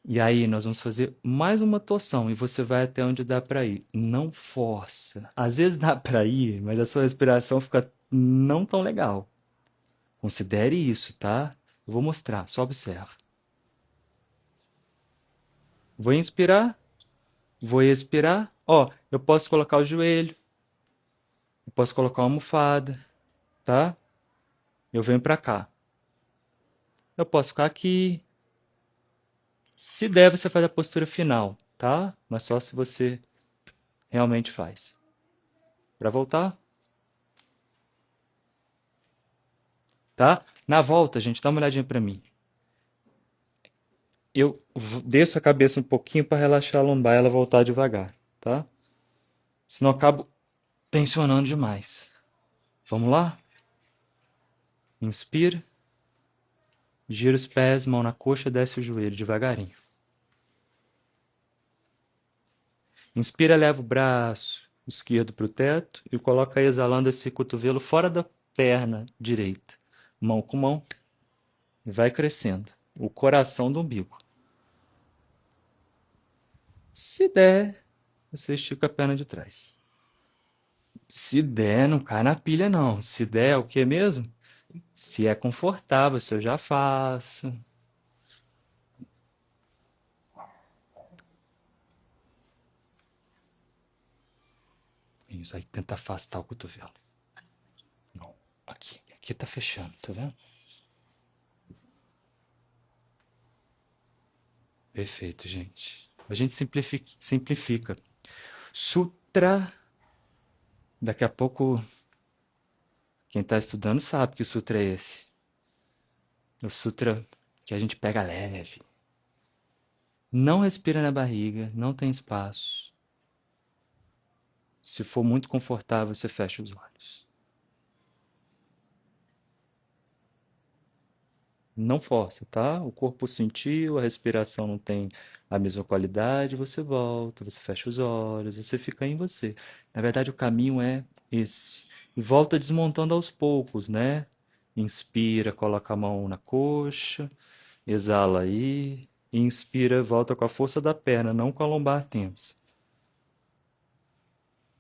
E aí nós vamos fazer mais uma torção e você vai até onde dá para ir. Não força. Às vezes dá para ir, mas a sua respiração fica não tão legal. Considere isso, tá? Eu vou mostrar, só observa. Vou inspirar, vou expirar. Ó, eu posso colocar o joelho, eu posso colocar uma almofada, tá? Eu venho para cá. Eu posso ficar aqui. Se der, você faz a postura final, tá? Mas só se você realmente faz. Para voltar, tá? Na volta, gente, dá uma olhadinha para mim. Eu desço a cabeça um pouquinho para relaxar a lombar e ela voltar devagar, tá? Senão eu acabo tensionando demais. Vamos lá? Inspira, gira os pés, mão na coxa, desce o joelho devagarinho. Inspira, leva o braço esquerdo para o teto e coloca exalando esse cotovelo fora da perna direita. Mão com mão e vai crescendo. O coração do umbigo. Se der, você estica a perna de trás. Se der, não cai na pilha, não. Se der, é o que mesmo? Se é confortável, se eu já faço. Isso aí, tenta afastar o cotovelo. Não, aqui. Aqui tá fechando, tá vendo? Perfeito, gente. A gente simplifica. Sutra. Daqui a pouco, quem tá estudando sabe que o sutra é esse. O sutra que a gente pega leve. Não respira na barriga, não tem espaço. Se for muito confortável, você fecha os olhos. Não força, tá? O corpo sentiu, a respiração não tem a mesma qualidade, você volta, você fecha os olhos, você fica em você. Na verdade, o caminho é esse. E volta desmontando aos poucos, né? Inspira, coloca a mão na coxa, exala aí, inspira, volta com a força da perna, não com a lombar tensa.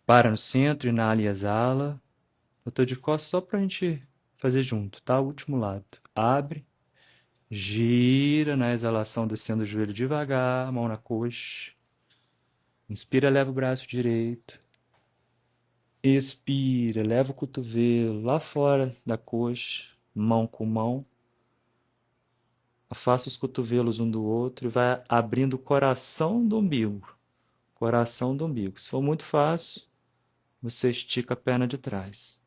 Para no centro, inala e exala. Eu tô de costas só pra gente fazer junto, tá? O último lado. Abre. Gira na exalação, descendo o joelho devagar, mão na coxa. Inspira, leva o braço direito. Expira, leva o cotovelo lá fora da coxa, mão com mão. Afasta os cotovelos um do outro e vai abrindo o coração do umbigo. Coração do umbigo. Se for muito fácil, você estica a perna de trás.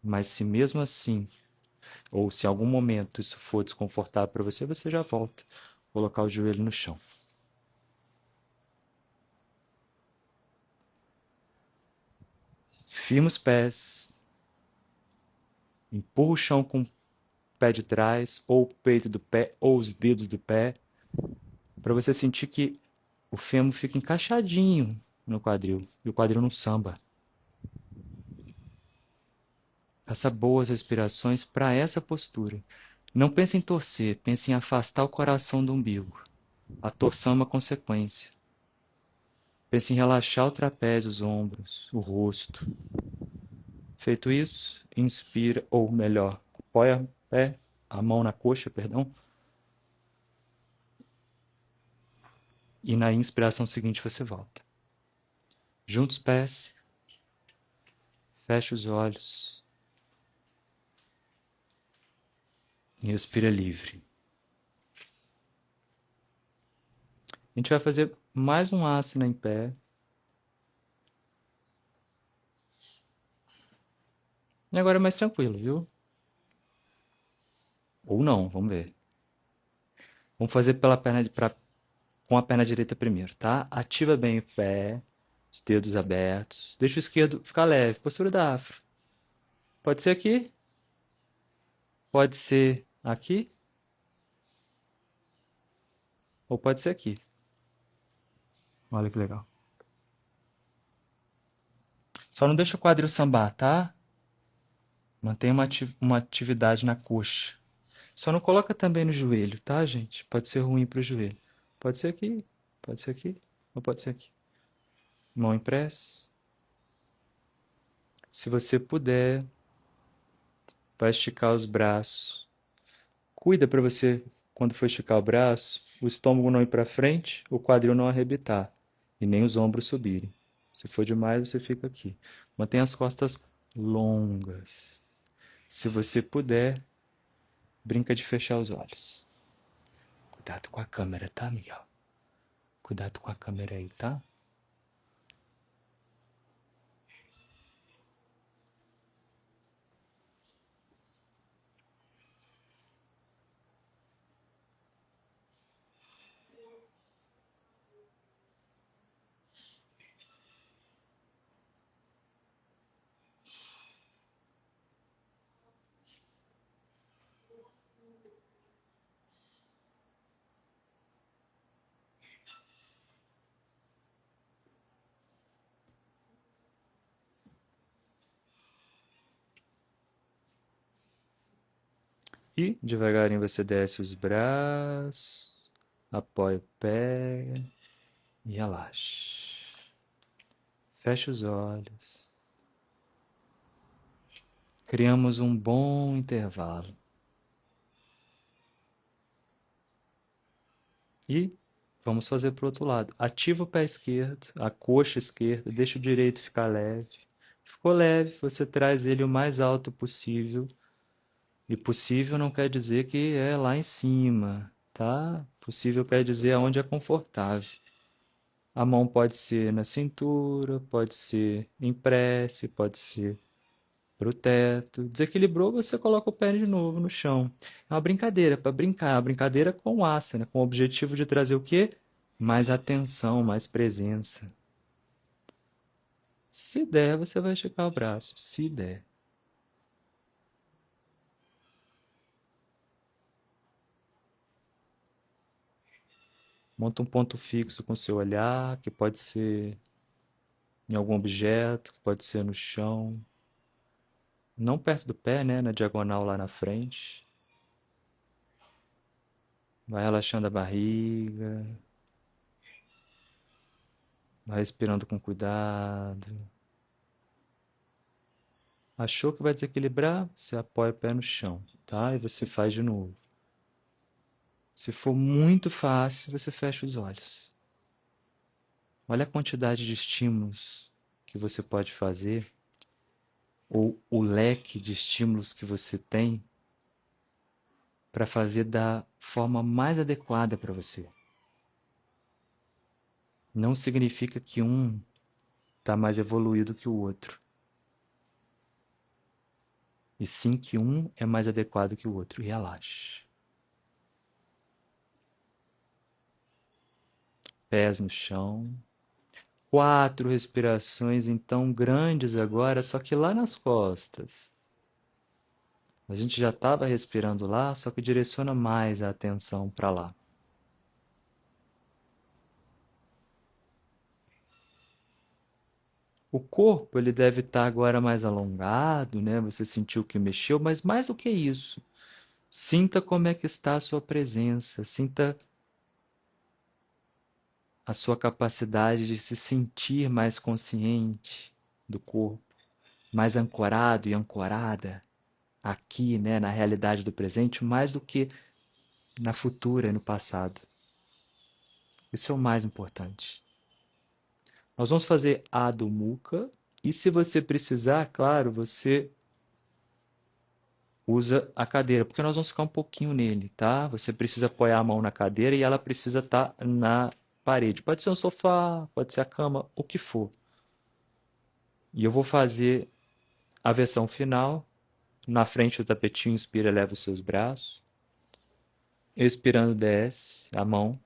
Mas se mesmo assim, ou se em algum momento isso for desconfortável para você, você já volta. Colocar o joelho no chão. Firma os pés. Empurra o chão com o pé de trás, ou o peito do pé, ou os dedos do pé, para você sentir que o fêmur fica encaixadinho no quadril e o quadril não samba. Faça boas respirações para essa postura. Não pense em torcer, pense em afastar o coração do umbigo. A torção é uma consequência. Pense em relaxar o trapézio, os ombros, o rosto. Feito isso, inspira, ou melhor, apoia a mão na coxa, perdão. E na inspiração seguinte você volta. Junta os pés, fecha os olhos e respira livre. A gente vai fazer mais um asana em pé. E agora é mais tranquilo, viu? Ou não, vamos ver. Vamos fazer com a perna direita primeiro, tá? Ativa bem o pé, os dedos abertos. Deixa o esquerdo ficar leve, postura da afro. Pode ser aqui, pode ser aqui, ou pode ser aqui. Olha que legal. Só não deixa o quadril sambar, tá? Mantenha uma atividade na coxa. Só não coloca também no joelho, tá, gente? Pode ser ruim para o joelho. Pode ser aqui, pode ser aqui, ou pode ser aqui. Mão em prece. Se você puder, vai esticar os braços. Cuida para você, quando for esticar o braço, o estômago não ir para frente, o quadril não arrebitar e nem os ombros subirem. Se for demais, você fica aqui. Mantenha as costas longas. Se você puder, brinca de fechar os olhos. Cuidado com a câmera, tá, Miguel? Cuidado com a câmera aí, tá? E devagarinho você desce os braços, apoia o pé e relaxa. Fecha os olhos. Criamos um bom intervalo. E vamos fazer para o outro lado. Ativa o pé esquerdo, a coxa esquerda, deixa o direito ficar leve. Ficou leve, você traz ele o mais alto possível. E possível não quer dizer que é lá em cima, tá? Possível quer dizer aonde é confortável. A mão pode ser na cintura, pode ser em prece, pode ser pro teto. Desequilibrou, você coloca o pé de novo no chão. É uma brincadeira, para brincar, uma brincadeira com o asana, com o objetivo de trazer o quê? Mais atenção, mais presença. Se der, você vai esticar o braço. Se der. Monta um ponto fixo com o seu olhar, que pode ser em algum objeto, que pode ser no chão. Não perto do pé, né? Na diagonal lá na frente. Vai relaxando a barriga. Vai respirando com cuidado. Achou que vai desequilibrar? Você apoia o pé no chão, tá? E você faz de novo. Se for muito fácil, você fecha os olhos. Olha a quantidade de estímulos que você pode fazer, ou o leque de estímulos que você tem para fazer da forma mais adequada para você. Não significa que um está mais evoluído que o outro. E sim que um é mais adequado que o outro. E relaxe. Pés no chão. 4 respirações então grandes agora, só que lá nas costas. A gente já estava respirando lá, só que direciona mais a atenção para lá. O corpo ele deve estar agora mais alongado, né? Você sentiu que mexeu, mas mais do que isso, sinta como é que está a sua presença, sinta a sua capacidade de se sentir mais consciente do corpo, mais ancorado e ancorada aqui, né, na realidade do presente, mais do que na futura e no passado. Isso é o mais importante. Nós vamos fazer Adho Mukha e se você precisar, claro, você usa a cadeira, porque nós vamos ficar um pouquinho nele, tá? Você precisa apoiar a mão na cadeira e ela precisa estar na parede. Pode ser um sofá, pode ser a cama, o que for. E eu vou fazer a versão final. Na frente do tapetinho, inspira, leva os seus braços. Expirando, desce a mão.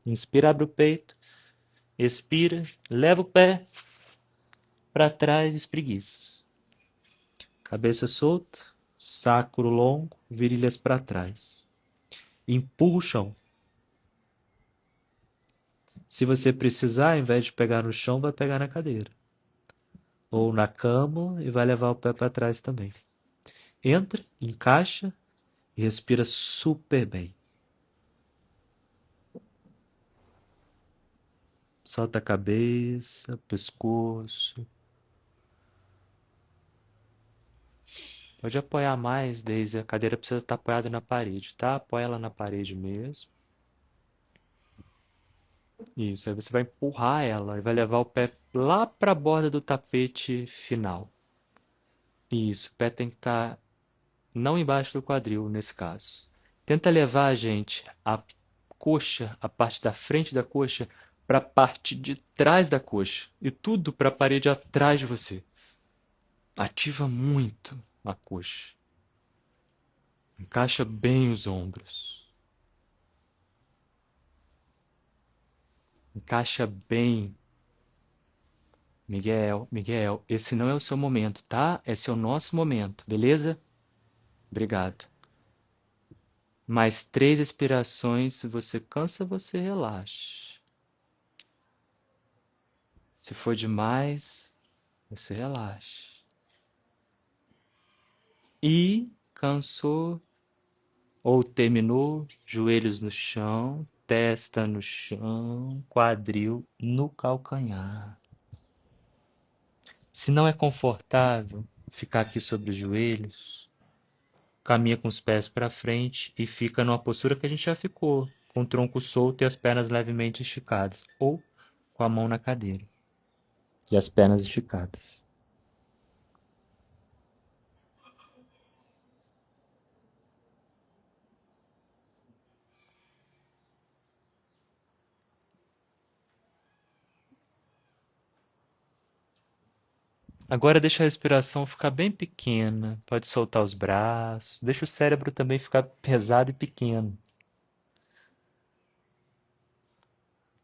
Inspira, abre o peito. Expira, leva o pé para trás, espreguiça. Cabeça solta, sacro longo, virilhas para trás. Empurra o chão. Se você precisar, ao invés de pegar no chão, vai pegar na cadeira. Ou na cama e vai levar o pé para trás também. Entra, encaixa e respira super bem. Solta a cabeça, pescoço. Pode apoiar mais, Daisy. A cadeira precisa estar apoiada na parede, tá? Apoia ela na parede mesmo. Isso, aí você vai empurrar ela e vai levar o pé lá para a borda do tapete final. Isso, o pé tem que estar não embaixo do quadril nesse caso. Tenta levar, gente, a coxa, a parte da frente da coxa, para a parte de trás da coxa e tudo para a parede atrás de você. Ativa muito a coxa. Encaixa bem os ombros. Encaixa bem. Miguel, Miguel, esse não é o seu momento, tá? Esse é o nosso momento, beleza? Obrigado. Mais 3 expirações. Se você cansa, você relaxa. Se for demais, você relaxa. E cansou ou terminou, joelhos no chão, testa no chão, quadril no calcanhar. Se não é confortável ficar aqui sobre os joelhos, caminha com os pés para frente e fica numa postura que a gente já ficou, com o tronco solto e as pernas levemente esticadas, ou com a mão na cadeira e as pernas esticadas. Agora deixa a respiração ficar bem pequena, pode soltar os braços, deixa o cérebro também ficar pesado e pequeno.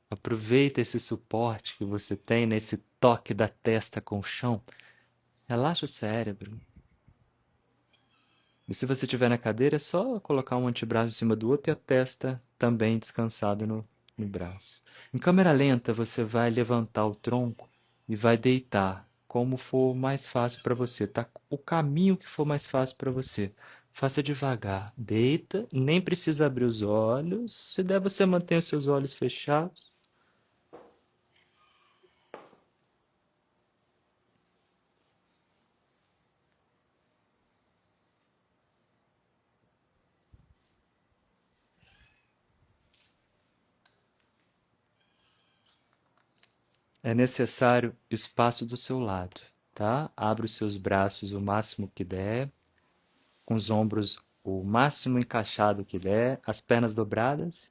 Aproveita esse suporte que você tem nesse toque da testa com o chão. Relaxa o cérebro. E se você estiver na cadeira, é só colocar um antebraço em cima do outro e a testa também descansada no braço. Em câmera lenta, você vai levantar o tronco e vai deitar, como for mais fácil para você, tá? O caminho que for mais fácil para você. Faça devagar. Deita, nem precisa abrir os olhos. Se der, você mantém os seus olhos fechados. É necessário espaço do seu lado, tá? Abra os seus braços o máximo que der, com os ombros o máximo encaixado que der, as pernas dobradas,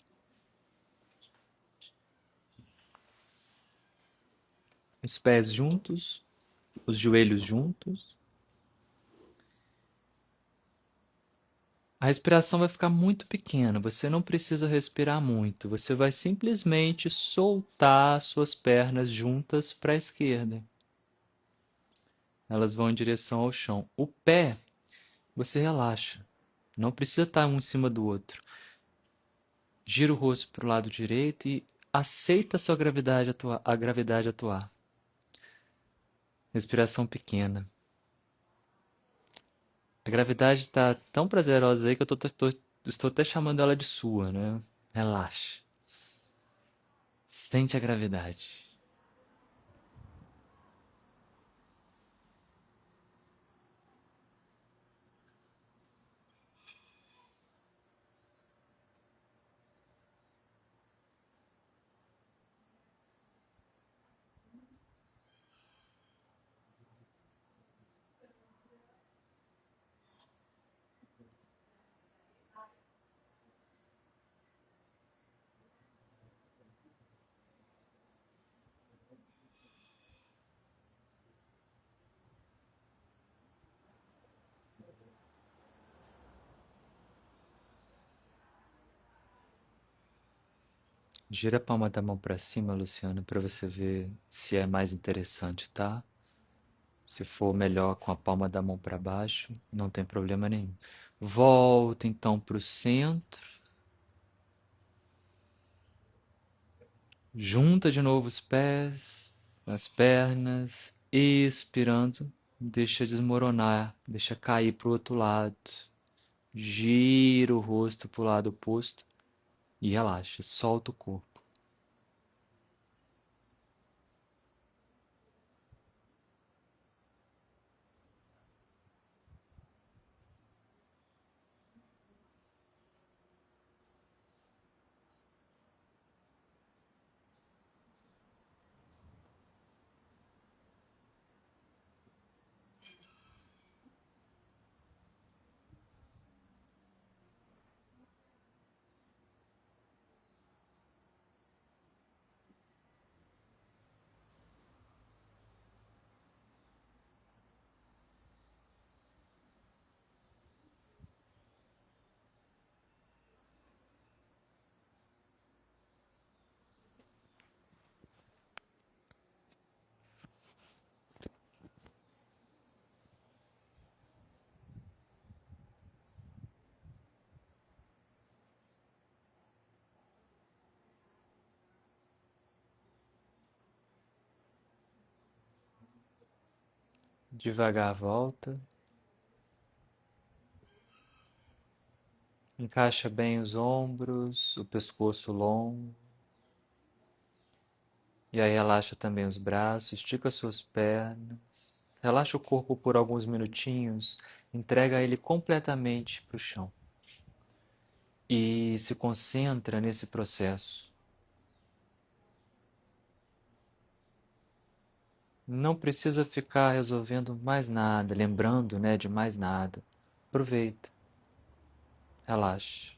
os pés juntos, os joelhos juntos. A respiração vai ficar muito pequena, você não precisa respirar muito, você vai simplesmente soltar suas pernas juntas para a esquerda. Elas vão em direção ao chão. O pé, você relaxa, não precisa estar um em cima do outro. Gira o rosto para o lado direito e aceita a sua gravidade atuar, a gravidade atuar. Respiração pequena. A gravidade está tão prazerosa aí que eu estou até chamando ela de sua, né? Relaxa. Sente a gravidade. Gira a palma da mão para cima, Luciano, para você ver se é mais interessante, tá? Se for melhor com a palma da mão para baixo, não tem problema nenhum. Volta então para o centro. Junta de novo os pés, as pernas, expirando, deixa desmoronar, deixa cair para o outro lado. Gira o rosto para o lado oposto e relaxa, solta o corpo. Devagar volta. Encaixa bem os ombros, o pescoço longo. E aí relaxa também os braços, estica suas pernas. Relaxa o corpo por alguns minutinhos, entrega ele completamente para o chão. E se concentra nesse processo. Não precisa ficar resolvendo mais nada, lembrando, né, de mais nada. Aproveita, relaxa.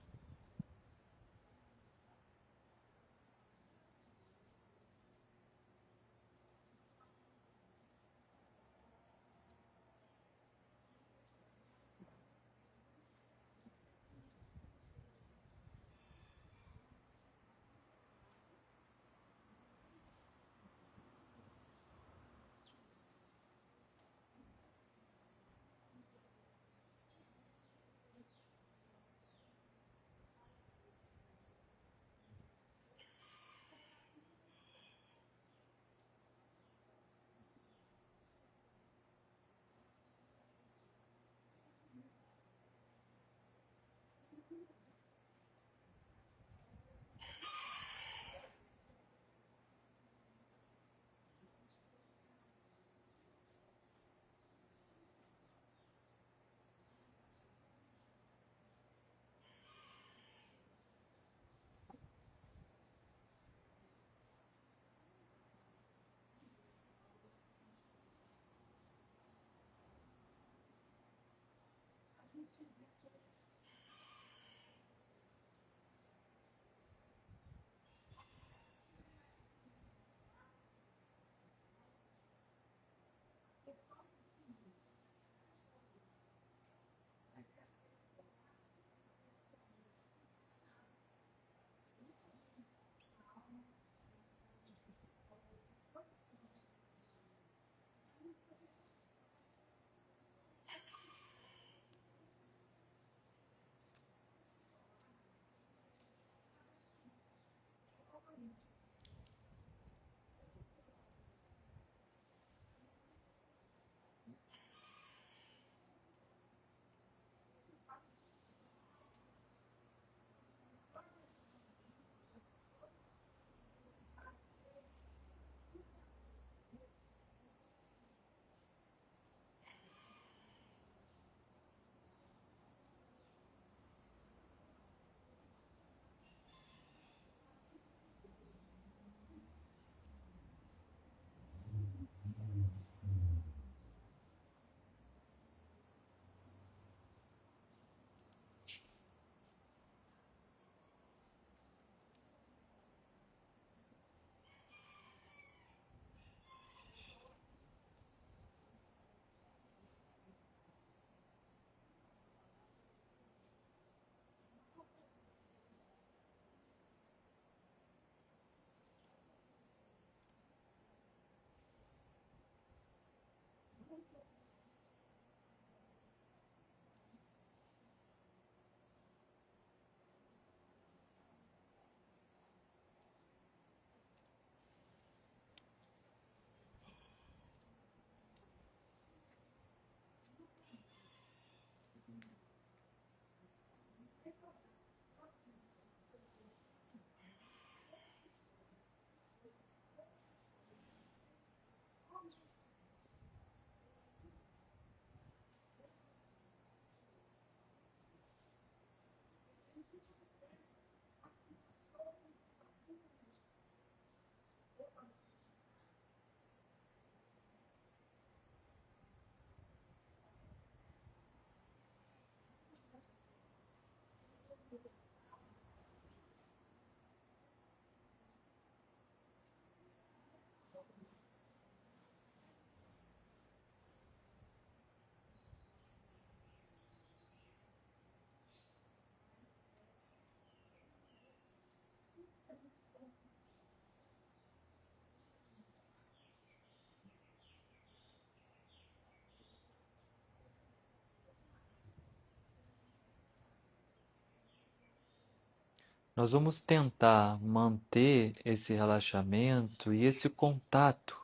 Nós vamos tentar manter esse relaxamento e esse contato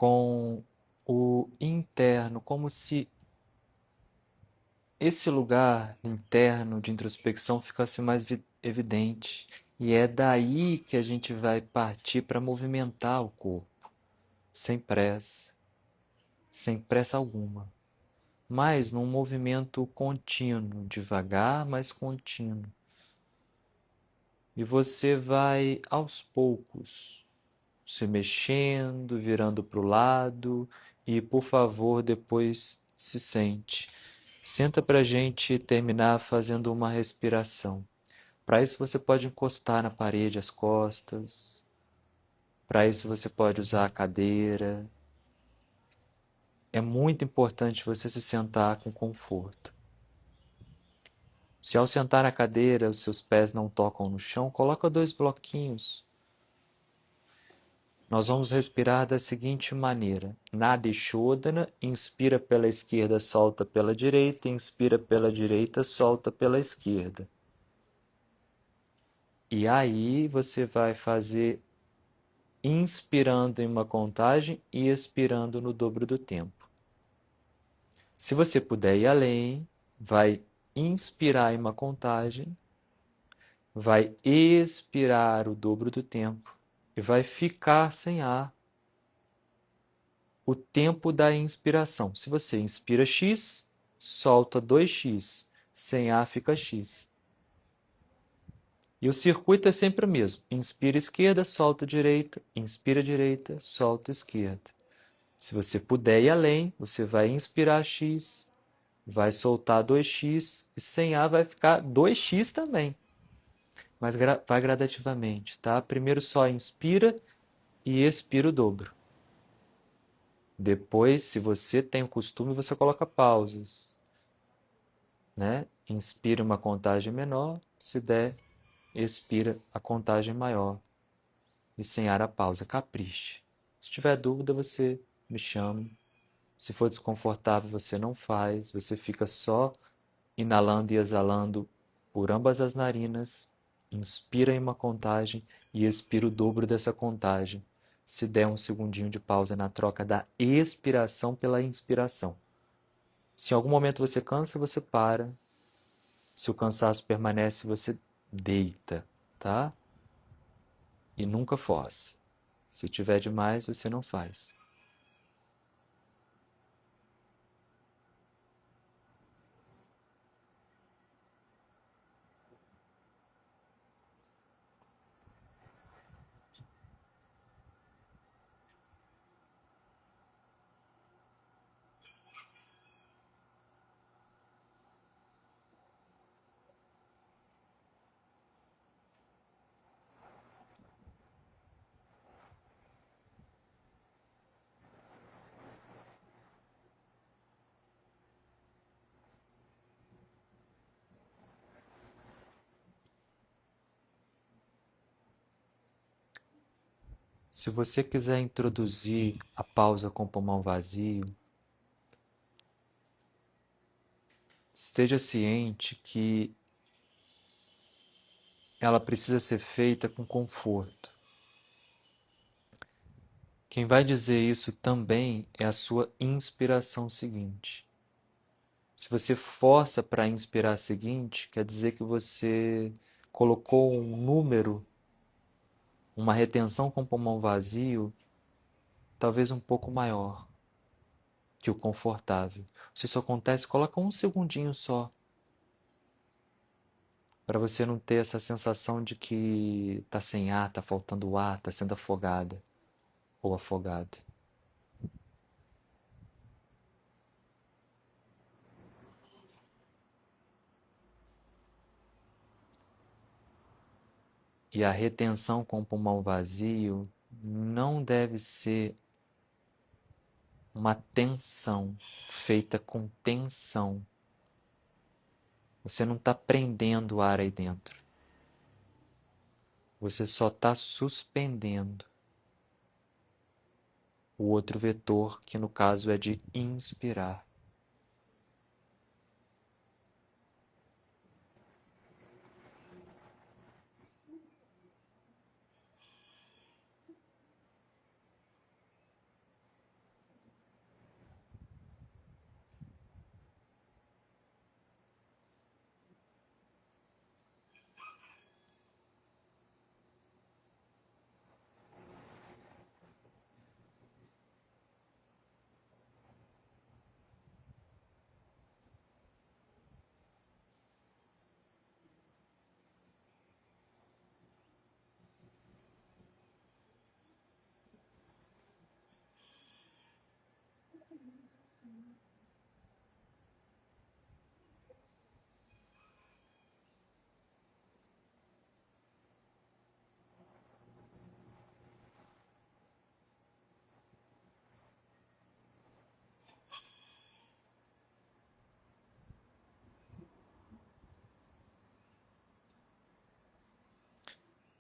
com o interno, como se esse lugar interno de introspecção ficasse mais evidente. E é daí que a gente vai partir para movimentar o corpo, sem pressa alguma, mas num movimento contínuo, devagar, mas contínuo. E você vai aos poucos se mexendo, virando para o lado e, por favor, depois se sente. Senta para a gente terminar fazendo uma respiração. Para isso você pode encostar na parede as costas. Para isso você pode usar a cadeira. É muito importante você se sentar com conforto. Se ao sentar na cadeira os seus pés não tocam no chão, coloca 2 bloquinhos. Nós vamos respirar da seguinte maneira. Nadi Shodhana, inspira pela esquerda, solta pela direita, inspira pela direita, solta pela esquerda. E aí você vai fazer inspirando em uma contagem e expirando no dobro do tempo. Se você puder ir além, vai inspirar em uma contagem, vai expirar o dobro do tempo e vai ficar sem ar o tempo da inspiração. Se você inspira X, solta 2x, sem ar fica X. E o circuito é sempre o mesmo. Inspira esquerda, solta direita, solta esquerda. Se você puder ir além, você vai inspirar X, vai soltar 2x e sem ar vai ficar 2x também. Mas vai gradativamente, tá? Primeiro só inspira e expira o dobro. Depois, se você tem o costume, você coloca pausas, né? Inspira uma contagem menor, se der, expira a contagem maior. E sem ar a pausa, capriche. Se tiver dúvida, você me chama. Se for desconfortável, você não faz, você fica só inalando e exalando por ambas as narinas, inspira em uma contagem e expira o dobro dessa contagem. Se der um segundinho de pausa na troca da expiração pela inspiração. Se em algum momento você cansa, você para. Se o cansaço permanece, você deita, tá? E nunca force. Se tiver demais, você não faz. Se você quiser introduzir a pausa com o pulmão vazio, esteja ciente que ela precisa ser feita com conforto. Quem vai dizer isso também é a sua inspiração seguinte. Se você força para inspirar a seguinte, quer dizer que você colocou um número, uma retenção com o pulmão vazio, talvez um pouco maior que o confortável. Se isso acontece, coloca um segundinho só, para você não ter essa sensação de que está sem ar, está faltando ar, está sendo afogada ou afogado. E a retenção com o pulmão vazio não deve ser uma tensão feita com tensão. Você não está prendendo o ar aí dentro. Você só está suspendendo o outro vetor, que no caso é de inspirar.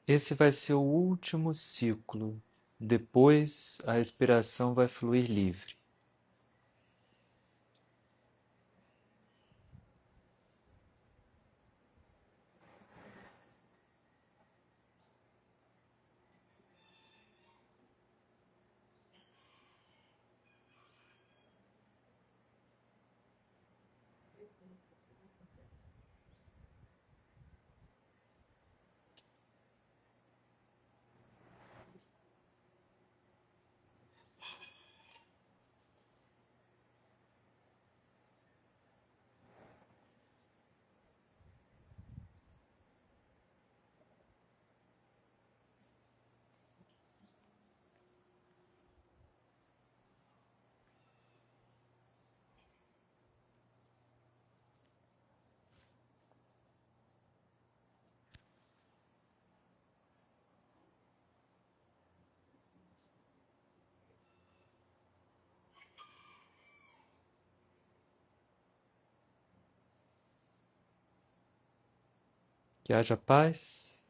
Esse vai ser o último ciclo. Depois, a respiração vai fluir livre. Que haja paz.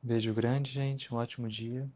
Beijo grande, gente. Um ótimo dia.